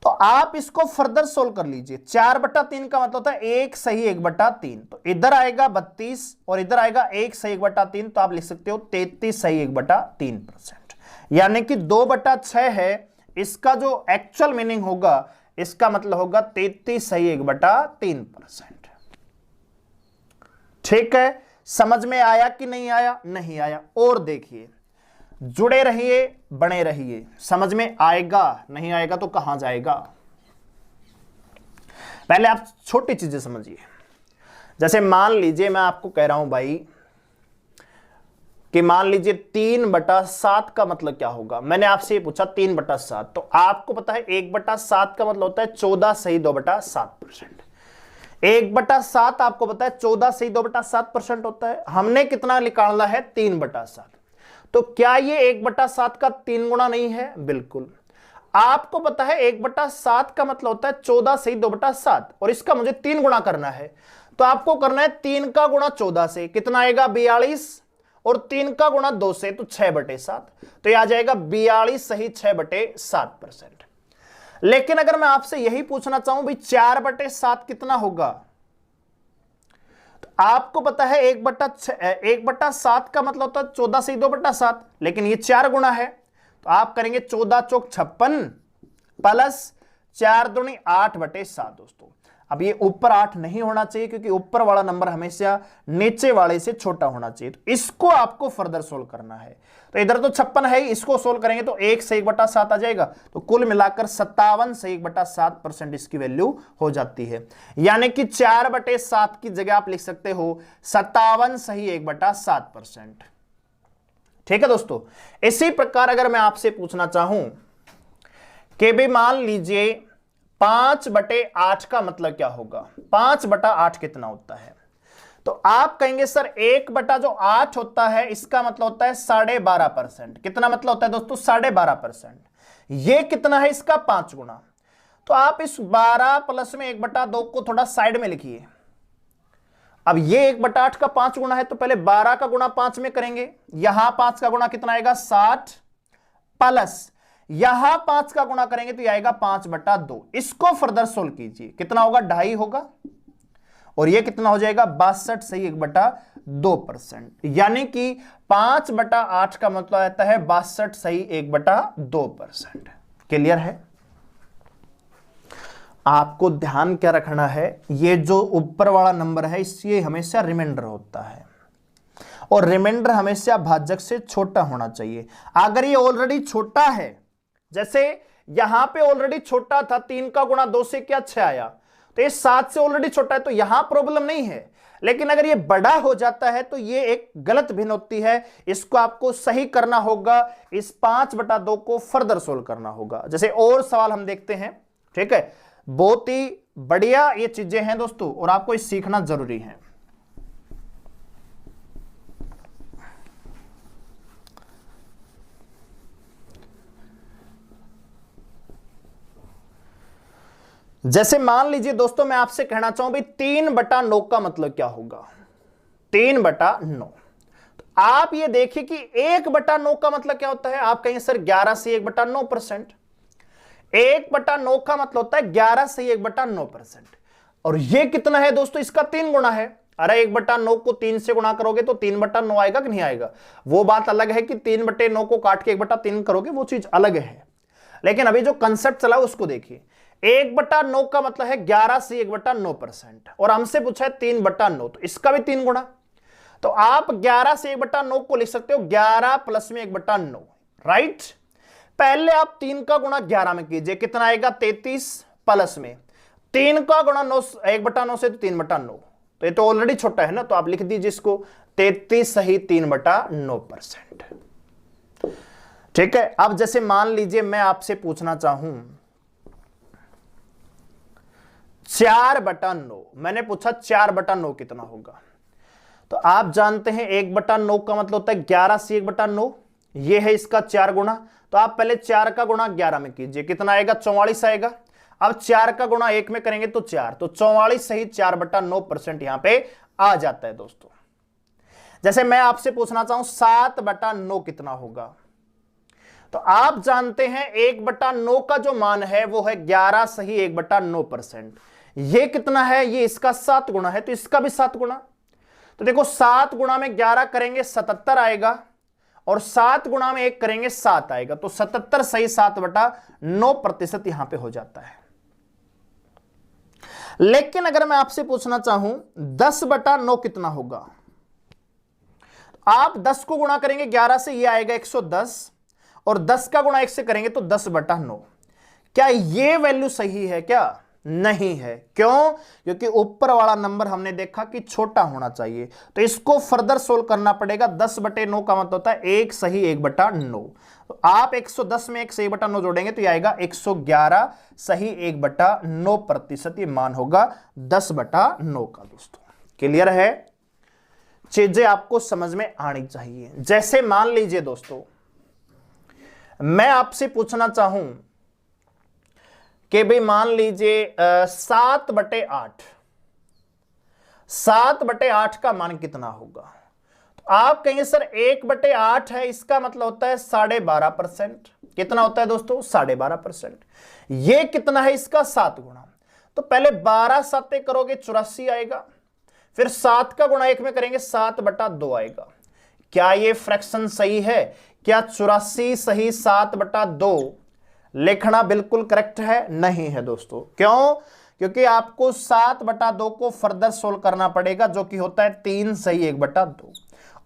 तो आप इसको फर्दर सोल्व कर लीजिए। 4/3 का मतलब होता है 1 सही 1/3। तो इधर आएगा 32 और इधर आएगा 1 सही 1/3, तो आप लिख सकते हो 33 सही 1/3%। यानी कि 2/6 है, इसका जो एक्चुअल मीनिंग होगा, इसका मतलब होगा 33 सही 1/3%। ठीक है, समझ में आया कि नहीं आया? नहीं आया। और देखिए, जुड़े रहिए, बने रहिए, समझ में आएगा। नहीं आएगा तो कहां जाएगा? पहले आप छोटी चीजें समझिए। जैसे मान लीजिए मैं आपको कह रहा हूं भाई कि मान लीजिए 3/7 का मतलब क्या होगा। मैंने आपसे ये पूछा 3/7, तो आपको पता है 1/7 का मतलब होता है 14 सही 2/7%। 1/7 आपको पता है 14 सही 2/7% होता है। हमने कितना निकालना है? 3/7। तो क्या ये 1/7 का 3 गुना नहीं है? बिल्कुल। आपको पता है 1/7 का मतलब होता है 14 सही 2/7, और इसका मुझे 3 गुना करना है। तो आपको करना है 3 का गुणा 14 से, कितना आएगा? 42, और 3 का गुणा 2 से, तो 6/7। तो यह आ जाएगा 42 सही 6/7%। लेकिन अगर मैं आपसे यही पूछना चाहूं भाई 4/7 कितना होगा, तो आपको पता है 1/7 का मतलब होता है 14 सही 2/7, लेकिन ये 4 गुना है। तो आप करेंगे 14 चौक 56 प्लस 4 दूनी 8/7 दोस्तों। अब ये ऊपर 8 नहीं होना चाहिए, क्योंकि ऊपर वाला नंबर हमेशा नीचे वाले से छोटा होना चाहिए। तो इसको आपको फर्दर सोल्व करना है। तो इधर तो 56 है, इसको सोल्व करेंगे तो 1 से 1/7 आ जाएगा। तो कुल मिलाकर 57 से 1/7% इसकी वैल्यू हो जाती है। यानी कि 4/7 की जगह आप लिख सकते हो 57 सही 1/7%। ठीक है दोस्तों। इसी प्रकार अगर मैं आपसे पूछना चाहूं कि भी मान लीजिए 5/8 का मतलब क्या होगा? 5/8 कितना होता है? तो आप कहेंगे सर 1/8 होता है, इसका मतलब होता है 12.5%। कितना मतलब होता है दोस्तों? 12.5%। ये कितना है इसका? 5 गुना। तो आप इस 12 प्लस में 1/2 को थोड़ा साइड में लिखिए। अब ये 1/8 का 5 गुना है, तो पहले 12 का गुणा 5 में करेंगे। यहां 5 का गुणा कितना आएगा? 60 प्लस यहां 5 का गुणा करेंगे तो ये आएगा 5/2। इसको फर्दर सोल्व कीजिए, कितना होगा? 2.5 होगा। और ये कितना हो जाएगा? 62 सही 1/2%। यानी कि 5/8 का मतलब आता है 62 सही 1/2%। क्लियर है? आपको ध्यान क्या रखना है, ये जो ऊपर वाला नंबर है इससे हमेशा रिमाइंडर होता है, और रिमाइंडर हमेशा भाजक से छोटा होना चाहिए। अगर ये ऑलरेडी छोटा है, जैसे यहां पे ऑलरेडी छोटा था, 3 का गुणा 2 से क्या 6 आया, तो ये 7 से ऑलरेडी छोटा है, तो यहां प्रॉब्लम नहीं है। लेकिन अगर ये बड़ा हो जाता है तो ये एक गलत भिन्न होती है, इसको आपको सही करना होगा। इस 5/2 को फर्दर सोल्व करना होगा। जैसे और सवाल हम देखते हैं, ठीक है? बहुत ही बढ़िया ये चीजें हैं दोस्तों, और आपको इस सीखना जरूरी है। जैसे मान लीजिए दोस्तों, मैं आपसे कहना चाहूं भाई 3/9 का मतलब क्या होगा? 3/9। तो आप ये देखिए कि 1/9 का मतलब क्या होता है? आप कहेंगे सर 11 से 1/9%। 1/9 का मतलब होता है 11 से 1/9%। और ये कितना है दोस्तों? इसका 3 गुना है। अरे 1/9 को 3 से गुणा करोगे तो 3/9 आएगा कि नहीं आएगा? वो बात अलग है कि 3/9 को काट के 1/3 करोगे, वो चीज अलग है। लेकिन अभी जो कंसेप्ट चला उसको देखिए। 1/9 का मतलब है 11 से 1/9%, और हमसे पूछा है 3/9, तो इसका भी 3 गुना। तो आप 11 से 1/9 को लिख सकते हो 11 प्लस में 1/9, राइट? पहले आप 3 का गुणा 11 में कीजिए, कितना आएगा? 33 प्लस में 3 का गुणा 9 1/9 से, तो 3/9। तो ये तो ऑलरेडी छोटा है ना, तो आप लिख दीजिए इसको 33 सही 3/9%। ठीक है? अब जैसे मान लीजिए मैं आपसे पूछना चाहूं 4/9, मैंने पूछा 4/9 कितना होगा? तो आप जानते हैं 1/9 का मतलब होता है 11 से 1/9, ये है इसका 4 गुना। तो आप पहले 4 का गुणा 11 में कीजिए, कितना आएगा? 44 आएगा। अब 4 का गुणा 1 में करेंगे तो 4, तो 44 सही 4/9% यहां पे आ जाता है दोस्तों। जैसे मैं आपसे पूछना चाहूं 7/9 कितना होगा? तो आप जानते हैं 1/9 का जो मान है वो है 11 सही 1/9%। ये कितना है? ये इसका 7 गुना है, तो इसका भी 7 गुना। तो देखो 7 गुणा में 11 करेंगे 77 आएगा, और 7 गुणा में 1 करेंगे 7 आएगा, तो 77 सही 7/9% यहां पे हो जाता है। लेकिन अगर मैं आपसे पूछना चाहूं 10/9 कितना होगा? आप 10 को गुणा करेंगे 11 से, ये आएगा 110, और 10 का गुणा 1 से करेंगे तो 10/9। क्या ये वैल्यू सही है? क्या नहीं है। क्यों? क्योंकि ऊपर वाला नंबर हमने देखा कि छोटा होना चाहिए, तो इसको फर्दर सोल्व करना पड़ेगा। 10/9 का मतलब होता है 1 सही 1/9। तो आप 110 में 1 से 1/9 जोड़ेंगे तो ये आएगा 111 सही 1/9%। ये मान होगा 10/9 का दोस्तों। क्लियर है? चीजें आपको समझ में आनी चाहिए। जैसे मान लीजिए दोस्तों, मैं आपसे पूछना चाहूं कि भाई मान लीजिए 7/8, 7/8 का मान कितना होगा? तो आप कहेंगे सर 1/8 है, इसका मतलब होता है 12.5%। कितना होता है दोस्तों? 12.5%। ये कितना है? इसका 7 गुना। तो पहले 12 साते करोगे 84 आएगा, फिर 7 का गुणा 1 में करेंगे 7/2 आएगा। क्या ये फ्रैक्शन सही है? क्या 84 सही 7/2 लिखना बिल्कुल करेक्ट है? नहीं है दोस्तों। क्यों? क्योंकि आपको 7/2 को फर्दर सोल्व करना पड़ेगा, जो कि होता है 3 सही 1/2,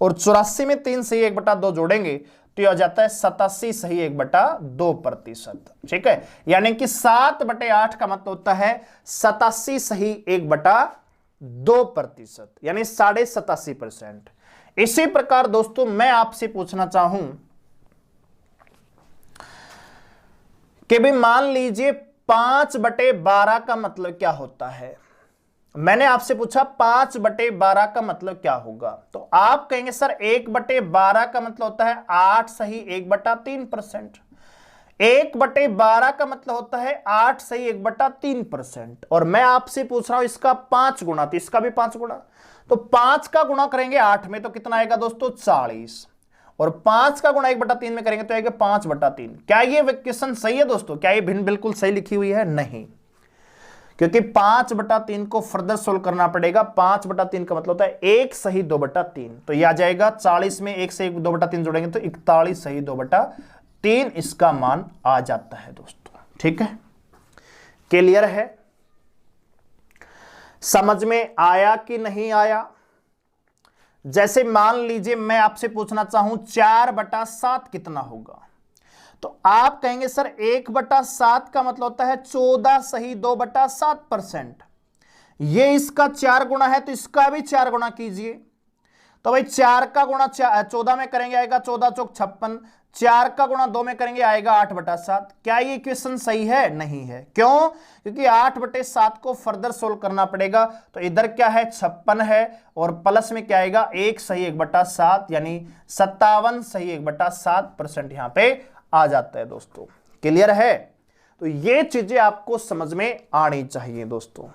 और 84 में 3 सही 1/2 जोड़ेंगे तो यह हो जाता है 87 सही 1/2%। ठीक है? यानी कि 7/8 का मतलब होता है 87 सही 1/2%, यानी 87.5%। इसी प्रकार दोस्तों मैं आपसे पूछना चाहूं कि भी मान लीजिए 5/12 का मतलब क्या होता है? मैंने आपसे पूछा 5/12 का मतलब क्या होगा, तो आप कहेंगे सर 1/12 का मतलब होता है 8 सही 1/3%। 1/12 का मतलब होता है 8 सही 1/3%। और मैं आपसे पूछ रहा हूं इसका 5 गुना, तो इसका भी 5 गुना। तो 5 का गुणा करेंगे 8 में तो कितना आएगा दोस्तों? 40। और 5 का गुणा 1/3 में करेंगे तो आएगा 5/3। क्या ये इक्वेशन सही है दोस्तों? क्या ये भिन्न बिल्कुल सही लिखी हुई है? नहीं, क्योंकि 5/3 को फर्दर सोल्व करना पड़ेगा। 5/3 का मतलब होता है 1 सही 2/3। तो यह आ जाएगा 40 में 1 सही 2/3 जोड़ेंगे तो 41 सही 2/3 इसका मान आ जाता है दोस्तों। ठीक है, क्लियर है? समझ में आया कि नहीं आया? जैसे मान लीजिए मैं आपसे पूछना चाहूं 4/7 कितना होगा, तो आप कहेंगे सर 1/7 का मतलब होता है 14 सही 2/7%। ये इसका 4 गुना है तो इसका भी 4 गुना कीजिए। तो भाई 4 का गुणा 14 में करेंगे आएगा 14 चौक 56। 4 का गुणा 2 में करेंगे आएगा 8/7। क्या ये इक्वेशन सही है? नहीं है। क्यों? क्योंकि 8/7 को फर्दर सोल्व करना पड़ेगा। तो इधर क्या है? 56 है और प्लस में क्या आएगा? 1 सही 1/7 यानी 57 सही 1/7% यहां पे आ जाता है दोस्तों। क्लियर है? तो ये चीजें आपको समझ में आनी चाहिए दोस्तों।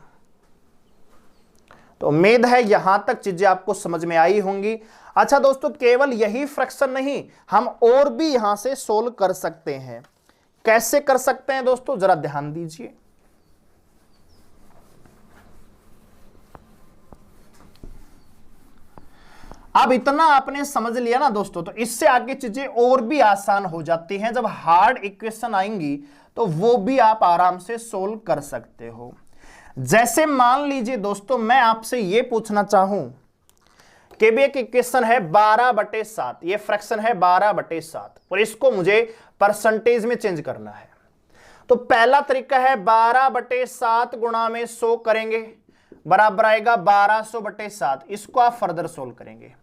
तो उम्मीद है यहां तक चीजें आपको समझ में आई होंगी। अच्छा दोस्तों, केवल यही फ्रैक्शन नहीं, हम और भी यहां से सोल्व कर सकते हैं। कैसे कर सकते हैं दोस्तों, जरा ध्यान दीजिए। अब इतना आपने समझ लिया ना दोस्तों, तो इससे आगे चीजें और भी आसान हो जाती हैं। जब हार्ड इक्वेशन आएंगी तो वो भी आप आराम से सोल्व कर सकते हो। जैसे मान लीजिए दोस्तों मैं आपसे ये पूछना चाहूं कि भी एक इक्वेशन है 12/7, ये फ्रैक्शन है 12/7 और इसको मुझे परसेंटेज में चेंज करना है। तो पहला तरीका है 12/7 गुणा में 100 करेंगे, बराबर आएगा 1200/7। इसको आप फर्दर सोल्व करेंगे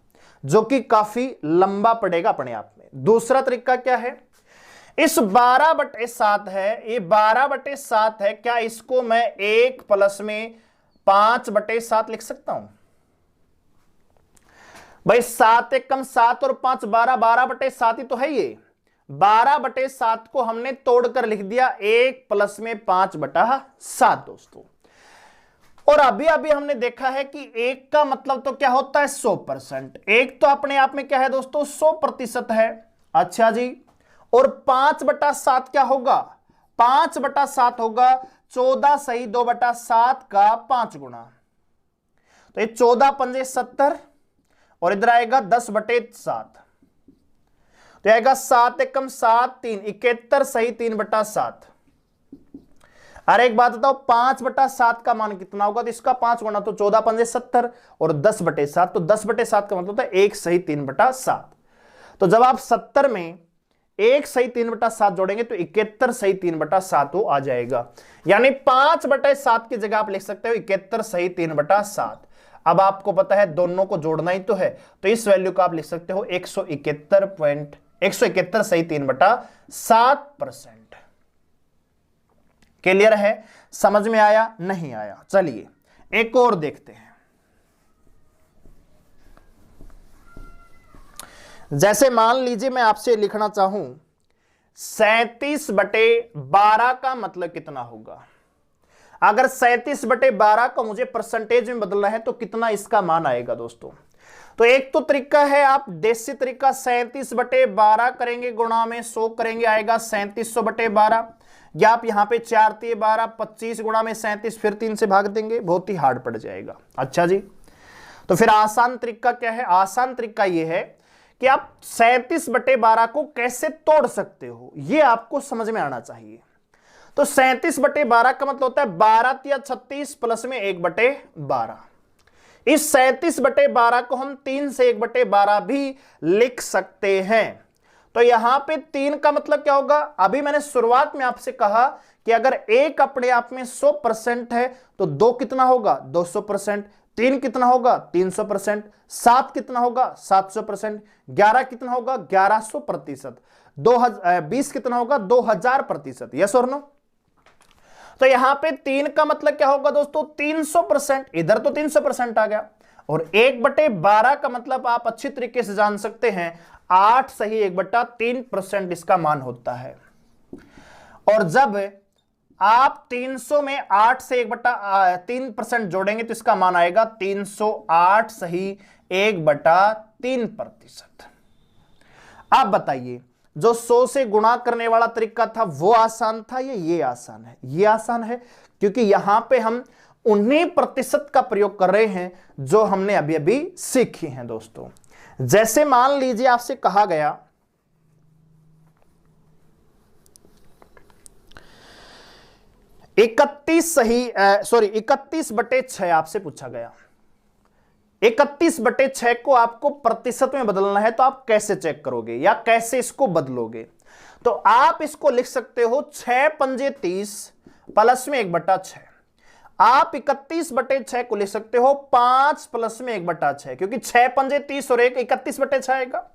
जो कि काफी लंबा पड़ेगा अपने आप में। दूसरा तरीका क्या है? इस 12/7 है, ये 12/7 है, क्या इसको मैं 1 प्लस में 5/7 लिख सकता हूं? भाई 7 एकम 7 और 5 12, 12/7 ही तो है। ये 12/7 को हमने तोड़कर लिख दिया 1 प्लस में 5/7 दोस्तों। और अभी अभी हमने देखा है कि 1 का मतलब तो क्या होता है? 100%। 1 तो अपने आप में क्या है दोस्तों? 100% है। अच्छा जी, और 5/7 क्या होगा? 5/7 होगा 14 सही 2/7 का 5 गुना। तो ये 14 पंजे 70 और इधर आएगा 10/7। तो आएगा 7 एकम 7 3 71 सही 3/7। अरे एक बात बताओ, 5/7 का मान कितना होगा? तो इसका 5 गुना, तो 14 पंजे 70 और 10/7। तो 10/7 का मतलब होता है 1 सही 3/7। तो जब आप 70 में 1 सही 3/7 जोड़ेंगे तो 71 सही 3/7 वो आ जाएगा। यानी 5/7 की जगह आप लिख सकते हो 71 सही 3/7। अब आपको पता है दोनों को जोड़ना ही तो है, तो इस वैल्यू को आप लिख सकते हो 171 सही 3/7%। क्लियर है? समझ में आया नहीं आया? चलिए एक और देखते हैं। जैसे मान लीजिए मैं आपसे लिखना चाहूं 37/12 का मतलब कितना होगा? अगर 37/12 को मुझे परसेंटेज में बदलना है तो कितना इसका मान आएगा दोस्तों? तो एक तो तरीका है, आप देसी तरीका 37/12 करेंगे, गुणा में 100 करेंगे, आएगा 3700/12। या आप यहां पे 4 3 12 25 गुणा में 37 फिर 3 से भाग देंगे, बहुत ही हार्ड पड़ जाएगा। अच्छा जी, तो फिर आसान तरीका क्या है? आसान तरीका यह है कि आप 37/12 को कैसे तोड़ सकते हो, यह आपको समझ में आना चाहिए। तो 37/12 का मतलब होता है 12 या 36 प्लस में 1/12। इस 37/12 को हम 3 से 1/12 भी लिख सकते हैं। तो यहां पे 3 का मतलब क्या होगा? अभी मैंने शुरुआत में आपसे कहा कि अगर 1 अपने आप में 100% है तो 2 कितना होगा? 200%। 3 कितना होगा? 300%। 7 कितना होगा? 700%। 11 कितना होगा? 1100%। 20 कितना होगा? 2000%। यस और नो? तो यहां पे 3 का मतलब क्या होगा दोस्तों, 300%। इधर तो 300% आ गया। और 1/12 का मतलब आप अच्छी तरीके से जान सकते हैं 8 सही 1/3% इसका मान होता है। और जब आप 300 में 8 से 1/3% जोड़ेंगे तो इसका मान आएगा 308 सही 1/3%। आप बताइए, जो 100 से गुणा करने वाला तरीका था वो आसान था या ये आसान है? ये आसान है, क्योंकि यहां पे हम उन्हीं प्रतिशत का प्रयोग कर रहे हैं जो हमने अभी अभी सीखी हैं दोस्तों। जैसे मान लीजिए आपसे कहा गया 31/6 आपसे पूछा गया। 31/6 को आपको प्रतिशत में बदलना है, तो आप कैसे चेक करोगे या कैसे इसको बदलोगे? तो आप इसको लिख सकते हो 6 पंजे 30 प्लस में 1/6। आप 31/6 को लिख सकते हो 5 प्लस में 1/6, क्योंकि 6 पंजे 30 और 1 31/6 आएगा।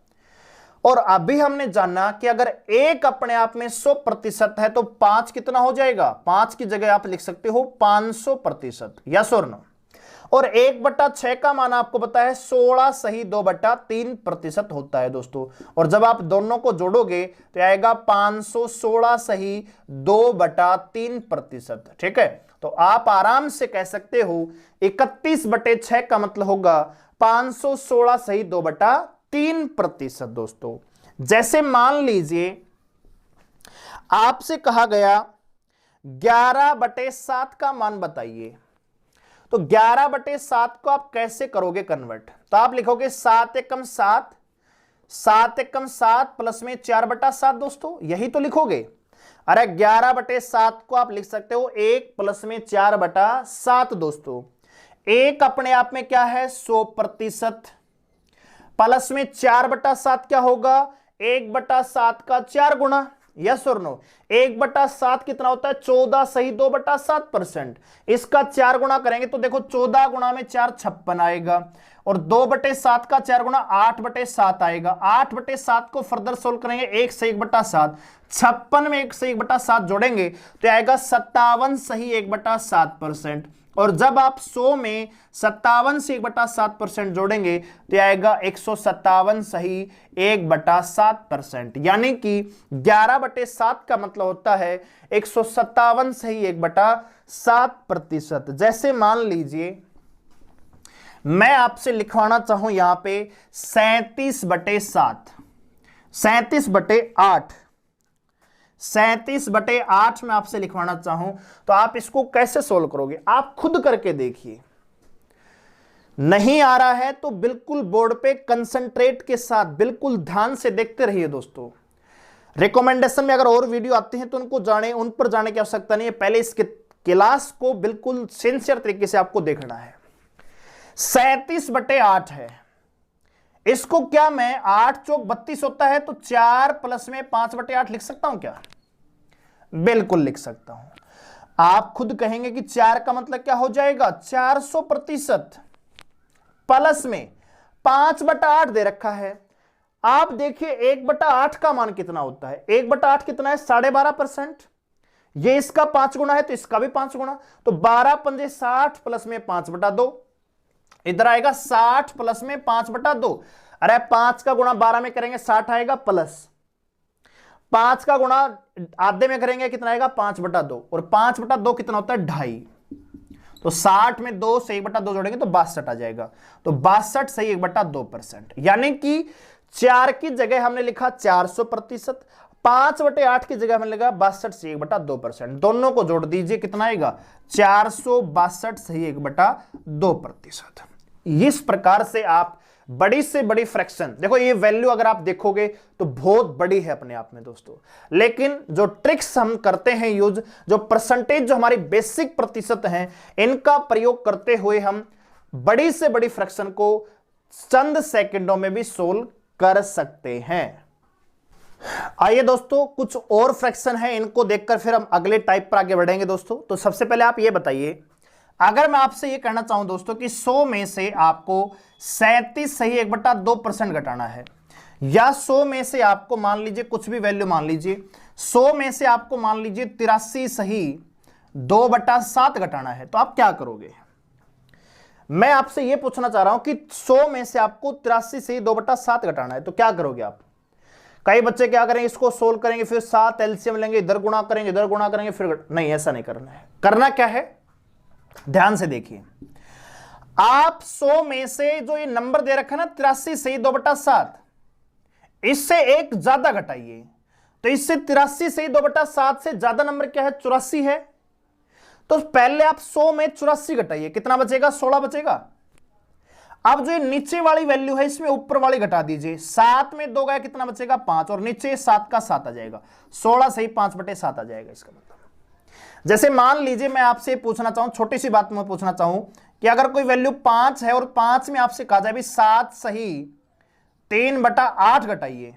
और अभी हमने जाना कि अगर 1 अपने आप में 100% है तो 5 कितना हो जाएगा? 5 की जगह आप लिख सकते हो 500%। यस और नो? और 1/6 का मान आपको पता है 16 सही 2/3% होता है दोस्तों। और जब आप दोनों को जोड़ोगे तो आएगा 516 सही 2/3%। ठीक है, तो आप आराम से कह सकते हो 31/6 का मतलब होगा 516 सही 2/3% दोस्तों। जैसे मान लीजिए आपसे कहा गया 11/7 का मान बताइए, तो 11/7 को आप कैसे करोगे कन्वर्ट? तो आप लिखोगे 7 एकम 7, 7 एकम 7 प्लस में 4/7 दोस्तों, यही तो लिखोगे। अरे 11/7 को आप लिख सकते हो 1 प्लस में 4/7 दोस्तों। 1 अपने आप में क्या है? 100%। प्लस में 4/7 क्या होगा? 1/7 का 4 गुना। यस और नो? 1/7 कितना होता है? 14 सही 2/7%। इसका 4 गुना करेंगे तो देखो 14 गुना में 4 56 आएगा। और 2/7 का 4 गुना 8/7 आएगा। 8/7 को फर्दर सोल्व करेंगे 1 से 1/7। 56 में 1 से 1/7 जोड़ेंगे तो आएगा 57 सही 1/7%। और जब आप 100 में 57 से 1/7% जोड़ेंगे तो आएगा 157 सही 1/7%। यानी कि 11/7 का मतलब होता है 157 सही 1/7%। जैसे मान लीजिए मैं आपसे लिखवाना चाहूं यहां पे 37/7, 37/8, 37/8 में आपसे लिखवाना चाहूं तो आप इसको कैसे सोल्व करोगे? आप खुद करके देखिए। नहीं आ रहा है तो बिल्कुल बोर्ड पे कंसंट्रेट के साथ बिल्कुल ध्यान से देखते रहिए दोस्तों। रिकमेंडेशन में अगर और वीडियो आते हैं तो उनको जाने, उन पर जाने की आवश्यकता नहीं है, पहले इसके क्लास को बिल्कुल सिंसियर तरीके से आपको देखना है। 37/8 है, इसको क्या मैं 8 चौक 32 होता है तो 4 प्लस में 5/8 लिख सकता हूं क्या? बिल्कुल लिख सकता हूं। आप खुद कहेंगे कि 4 का मतलब क्या हो जाएगा? 400%। प्लस में 5/8 दे रखा है। आप देखिए 1/8 का मान कितना होता है? 1/8 कितना है? 12.5%। ये इसका 5 गुना है तो इसका भी 5 गुना, तो 12 पंजे 60 प्लस में 5/2। इधर आएगा 60 प्लस में 5/2। अरे 5 का गुणा 12 में करेंगे 60 आएगा, प्लस 5 का गुणा आधे में करेंगे कितना आएगा? 5/2। और 5/2 कितना होता है? 2.5। तो 60 में 2 से 1/2 जोड़ेंगे तो 62 आ जाएगा। तो 62 सही 1/2%। यानी कि 4 की जगह हमने लिखा 400%, 5/8 की जगह हमने लिखा 62 सही 1/2%। दोनों को जोड़ दीजिए कितना आएगा? 462 सही 1/2%। इस प्रकार से आप बड़ी से बड़ी फ्रैक्शन, देखो ये वैल्यू अगर आप देखोगे तो बहुत बड़ी है अपने आप में दोस्तों, लेकिन जो ट्रिक्स हम करते हैं यूज, जो परसेंटेज, जो हमारी बेसिक प्रतिशत हैं, इनका प्रयोग करते हुए हम बड़ी से बड़ी फ्रैक्शन को चंद सेकंडों में भी सोल्व कर सकते हैं। आइए दोस्तों कुछ और फ्रैक्शन है, इनको देखकर फिर हम अगले टाइप पर आगे बढ़ेंगे दोस्तों। तो सबसे पहले आप ये बताइए, अगर मैं आपसे ये कहना चाहूं दोस्तों कि 100 में से आपको 37 सही 1/2% घटाना है, या 100 में से आपको मान लीजिए कुछ भी वैल्यू मान लीजिए, 100 में से आपको मान लीजिए 83 सही 2/7 घटाना है, तो आप क्या करोगे? मैं आपसे यह पूछना चाह रहा हूं कि 100 में से आपको 83 से 2/7 घटाना है, तो क्या करोगे आप? कई बच्चे क्या करेंगे, इसको सोल्व करेंगे, फिर 7 एलसीएम लेंगे, इधर गुणा करेंगे, इधर गुणा करेंगे, फिर नहीं, ऐसा नहीं करना है। करना क्या है, ध्यान से देखिए। आप 100 में से जो ये नंबर दे रखा है ना 83 से 2/7, इससे एक ज्यादा घटाइए। तो इससे 83 से 2/7 से ज्यादा नंबर क्या है, 84 है। तो पहले आप 100 में 84 घटाइए, कितना बचेगा, 16 बचेगा। अब जो ये नीचे वाली वैल्यू है इसमें ऊपर वाली घटा दीजिए, 7 में 2 गया, कितना बचेगा, 5, और नीचे 7 का 7 आ जाएगा, 16 से ही 5/7 आ जाएगा। इसका मतलब जैसे मान लीजिए मैं आपसे पूछना चाहूं, छोटी सी बात मैं पूछना चाहूं कि अगर कोई वैल्यू 5 है और 5 में आपसे कहा जाए भी 7 सही 3/8 घटाइए,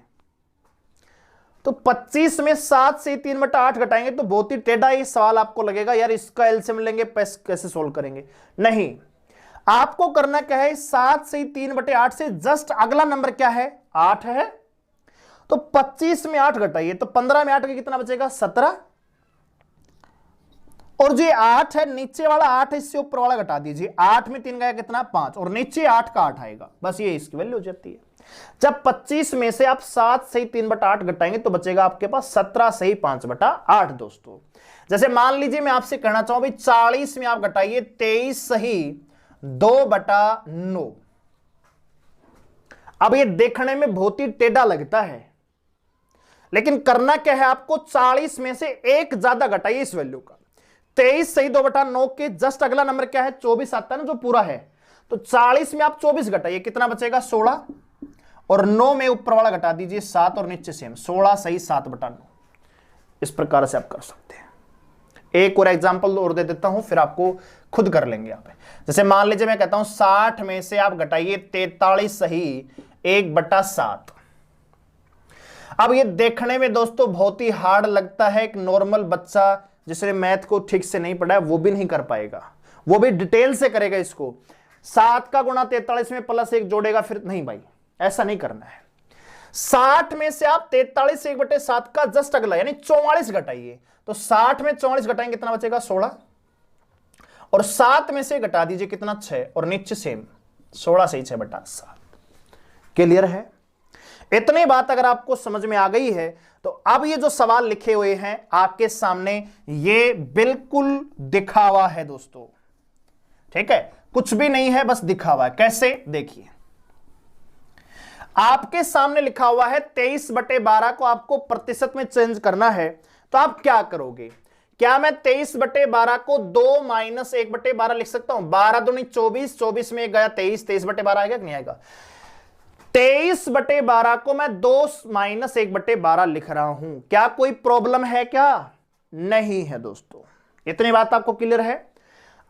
तो 25 में 7 से 3/8 घटाएंगे तो बहुत ही टेढ़ा ये सवाल आपको लगेगा, यार इसका एलसीएम लेंगे कैसे सोल्व करेंगे। नहीं, आपको करना क्या है, 7 से 3/8 से जस्ट अगला नंबर क्या है, 8 है। तो 25 में 8 घटाइए, तो 15 में 8 का कितना बचेगा, 17, और जो 8 है नीचे वाला 8 है, इससे ऊपर वाला घटा दीजिए, 8 में 3 गया कितना, 5, और नीचे 8 का 8 आएगा, बस ये इसकी वैल्यू हो जाती है। जब 25 में से आप 7 से 3/8 घटाएंगे तो बचेगा आपके पास 17 से 5/8 दोस्तों। जैसे मान लीजिए मैं आपसे कहना चाहूं भाई 40 में आप घटाइए 23 सही 2/9। अब ये देखने में बहुत ही टेढ़ा लगता है, लेकिन करना क्या है आपको, 40 में से एक ज्यादा घटाइए इस वैल्यू का। 23 सही 2/9 के जस्ट अगला नंबर क्या है, 24 आता है ना, जो पूरा है। तो 40 में आप 24 घटाइए, कितना बचेगा, 16, और 9 में ऊपर वाला घटा दीजिए 7, और नीचे सेम 16 सही 7/9। इस प्रकार से आप कर सकते हैं। एक और एग्जांपल और दे देता हूं, फिर आपको खुद कर लेंगे आप। जैसे मान लीजिए मैं कहता हूं 60 में से आप घटाइए 43 सही 1/7। अब ये देखने में दोस्तों बहुत ही हार्ड लगता है, एक नॉर्मल बच्चा जिसने मैथ को ठीक से नहीं पढ़ा है वो भी नहीं कर पाएगा, वो भी डिटेल से करेगा इसको। 7 का गुणा 43 में +1 जोड़ेगा, फिर नहीं भाई, ऐसा नहीं करना है। 60 में से आप 43 से 1/7 का जस्ट अगला यानी 44 घटाइए, तो 60 में 44 घटाएंगे कितना बचेगा, 16, और 7 में से घटा दीजिए कितना, 6, और नीचे सेम 16 से 6/7। क्लियर है? इतनी बात अगर आपको समझ में आ गई है तो अब ये जो सवाल लिखे हुए हैं आपके सामने, ये बिल्कुल दिखावा है दोस्तों, ठीक है, कुछ भी नहीं है, बस दिखावा है। कैसे, देखिए आपके सामने लिखा हुआ है 23/12 को आपको प्रतिशत में चेंज करना है, तो आप क्या करोगे? क्या मैं 23/12 को 2 - 1/12 लिख सकता हूं? 12 दूनी 24, 24 में गया 23, 23/12 आएगा कि नहीं आएगा? 23/12 को मैं 2 - 1/12 लिख रहा हूं, क्या कोई प्रॉब्लम है क्या? नहीं है दोस्तों। इतनी बात आपको क्लियर है?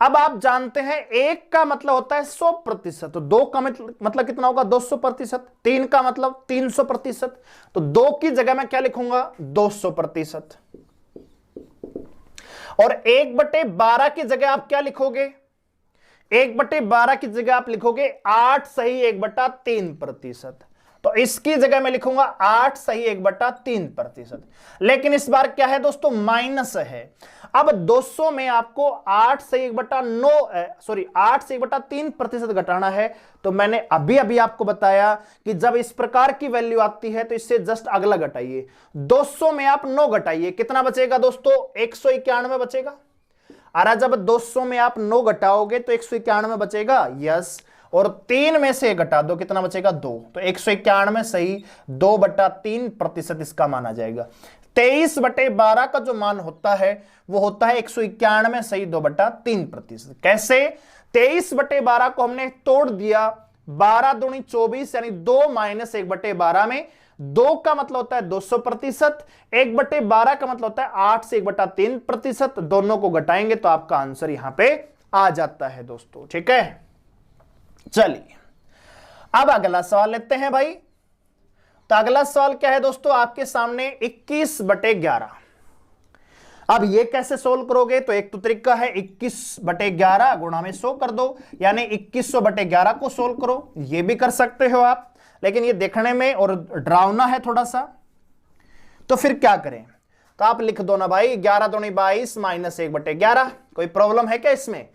अब आप जानते हैं 1 का मतलब होता है 100%, तो 2 का मतलब कितना होगा, 200%। 3 का मतलब 300%, तो 2 की जगह मैं क्या लिखूंगा, 200%। और 1/12 की जगह आप क्या लिखोगे, 1/12 की जगह आप लिखोगे 8 सही 1/3%। तो इसकी जगह मैं लिखूंगा 8 सही 1/3%। लेकिन इस बार क्या है दोस्तों, माइनस है। अब 200 में आपको 8 से 1/3% घटाना है। तो मैंने अभी अभी आपको बताया कि जब इस प्रकार की वैल्यू आती है तो इससे जस्ट अगला घटाइए। 200 में आप 9 घटाइए, कितना बचेगा दोस्तों, 191 बचेगा। अरे जब 200 में आप 9 घटाओगे तो 191 बचेगा, यस, और 3 में से घटा दो, कितना बचेगा, 2, तो 191 सही 2/3% इसका मान आ जाएगा। 23/12 का जो मान होता है वो होता है 191 सही 2/3%। कैसे? 23/12 को हमने तोड़ दिया, 12 दूनी 24 यानी 2 - 1/12 में 2 का मतलब होता है 200%, 1/12 का मतलब होता है 8 से 1/3%। दोनों को घटाएंगे तो आपका आंसर यहां पे आ जाता है दोस्तों, ठीक है। चलिए अब अगला सवाल लेते हैं भाई। तो अगला सवाल क्या है दोस्तों, आपके सामने 21/11। अब ये कैसे सोल्व करोगे? तो एक तो तरीका है 21/11 गुणा में 100 कर दो, यानी 2100/11 को सोल्व करो, ये भी कर सकते हो आप, लेकिन ये देखने में और डरावना है थोड़ा सा। तो फिर क्या करें, तो आप लिख दो ना भाई 11 दूनी 22 माइनस 1/11। कोई प्रॉब्लम है क्या इसमें?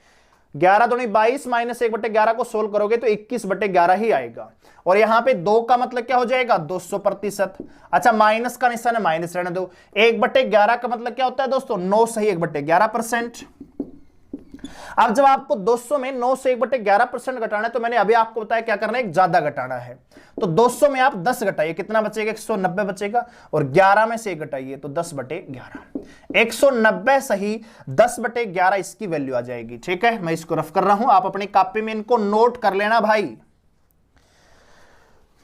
11 दूनी 22 माइनस 1/11 को सोल्व करोगे तो 21/11 ही आएगा। और यहां पे 2 का मतलब क्या हो जाएगा? 200%। अच्छा, माइनस का निशान है, माइनस रहने दो। 1/11 का मतलब क्या होता है दोस्तों? 9 सही 1/11%। अब जब आपको 200 में 9 से 1/11% घटाना है तो मैंने अभी आपको बताया क्या करना है, एक ज्यादा घटाना है। तो 200 में आप 10 घटाइए, कितना बचेगा? 190 बचेगा। और 11 में से 1 घटाइए तो 10/11। 190 सही 10/11 इसकी वैल्यू आ जाएगी। ठीक है, मैं इसको रफ कर रहा हूं, आप अपनी कॉपी में इनको नोट कर लेना भाई।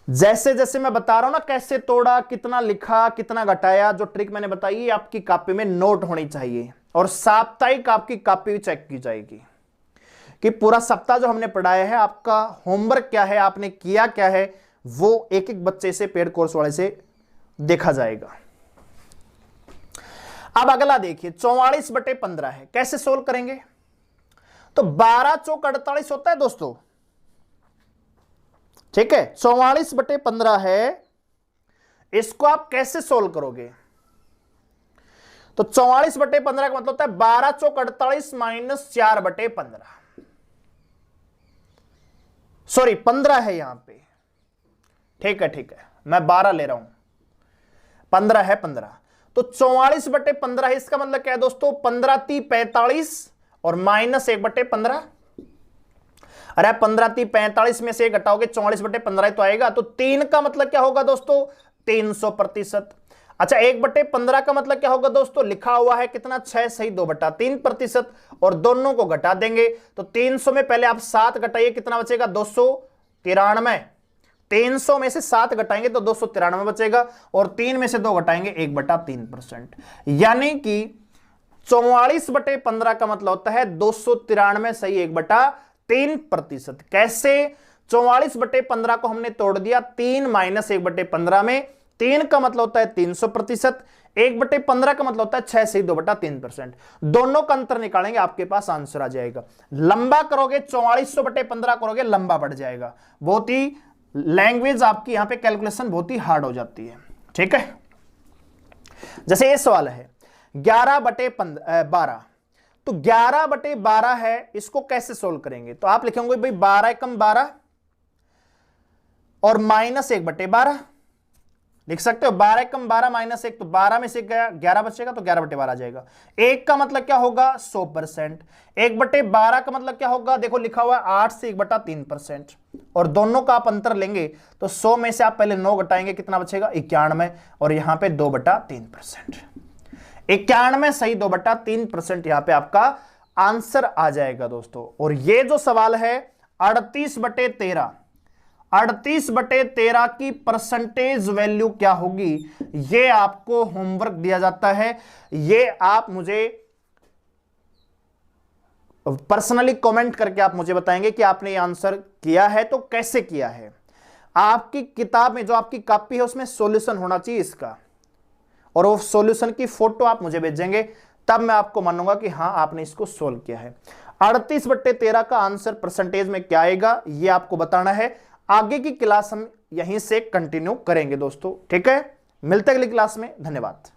जैसे जैसे मैं बता रहा हूं ना कैसे तोड़ा, कितना लिखा, कितना घटाया, जो ट्रिक मैंने बताई आपकी कॉपी में नोट होनी चाहिए। और साप्ताहिक आपकी कॉपी भी चेक की जाएगी कि पूरा सप्ताह जो हमने पढ़ाया है, आपका होमवर्क क्या है, आपने किया क्या है, वो एक एक बच्चे से, पेड कोर्स वाले से देखा जाएगा। अब अगला देखिए, 44/15 है, कैसे सोल्व करेंगे? तो 12 चौक 48 होता है दोस्तों। ठीक है, 44/15 है, इसको आप कैसे सोल्व करोगे? तो 44/15 का मतलब होता है 12 चौक 48 माइनस 4/15। सॉरी 15 है यहां पे। ठीक है ठीक है, मैं 12 ले रहा हूं, 15 है 15। तो 44/15 है, इसका मतलब क्या है दोस्तों? 15 × 45 और माइनस 1/15। अरे 15 × 45 में से 1 घटाओगे 44/15 तो आएगा। तो 3 का मतलब क्या होगा दोस्तों? 300%। अच्छा, 1/15 का मतलब क्या होगा दोस्तों? लिखा हुआ है कितना? 6 सही 2/3%। और दोनों को घटा देंगे तो 300 में पहले आप 7 घटाइए, कितना बचेगा? 293। 300 में से 7 घटाएंगे तो 293 बचेगा। और 3 में से 2 घटाएंगे 1/3%। यानी कि 44/15 का मतलब होता है 293 सही 1/3%। कैसे? 44/15 को हमने तोड़ दिया 3 माइनस 1/15 में। 3 का मतलब होता है 300%, 1/15 का मतलब होता है 6 से 2/3%। दोनों का अंतर निकालेंगे, आपके पास आंसर आ जाएगा। लंबा करोगे 4400/15 करोगे, लंबा बढ़ जाएगा। बहुत ही लैंग्वेज आपकी यहां पे कैलकुलेशन बहुत ही हार्ड हो जाती है। ठीक है, जैसे ये सवाल है 11/12, तो 11/12 है, इसको कैसे सोल्व करेंगे? तो आप लिखेंगे भाई 12 × 12 और माइनस 1/12 लिख सकते हो। 12 × 12 माइनस 1, तो 12 में से 11 बचेगा तो 11/12 आ जाएगा। 1 का मतलब क्या होगा? 100%। 1/12 का मतलब क्या होगा? देखो लिखा हुआ है 8 से 1/3%। और दोनों का आप अंतर लेंगे तो 100 में से आप पहले 9 घटाएंगे, कितना बचेगा? 91। और यहां पे 2/3%। 91 सही 2/3% यहां पे आपका आंसर आ जाएगा दोस्तों। और ये जो सवाल है 38/13, 38/13 की परसेंटेज वैल्यू क्या होगी, ये आपको होमवर्क दिया जाता है। ये आप मुझे पर्सनली कमेंट करके आप मुझे बताएंगे कि आपने ये आंसर किया है तो कैसे किया है। आपकी किताब में जो आपकी कॉपी है उसमें सॉल्यूशन होना चाहिए इसका, और वो सॉल्यूशन की फोटो आप मुझे भेजेंगे, तब मैं आपको मानूंगा कि हां आपने इसको सोल्व किया है। 38/13 का आंसर परसेंटेज में क्या आएगा ये आपको बताना है। आगे की क्लास हम यहीं से कंटिन्यू करेंगे दोस्तों। ठीक है, मिलते हैं अगली क्लास में। धन्यवाद।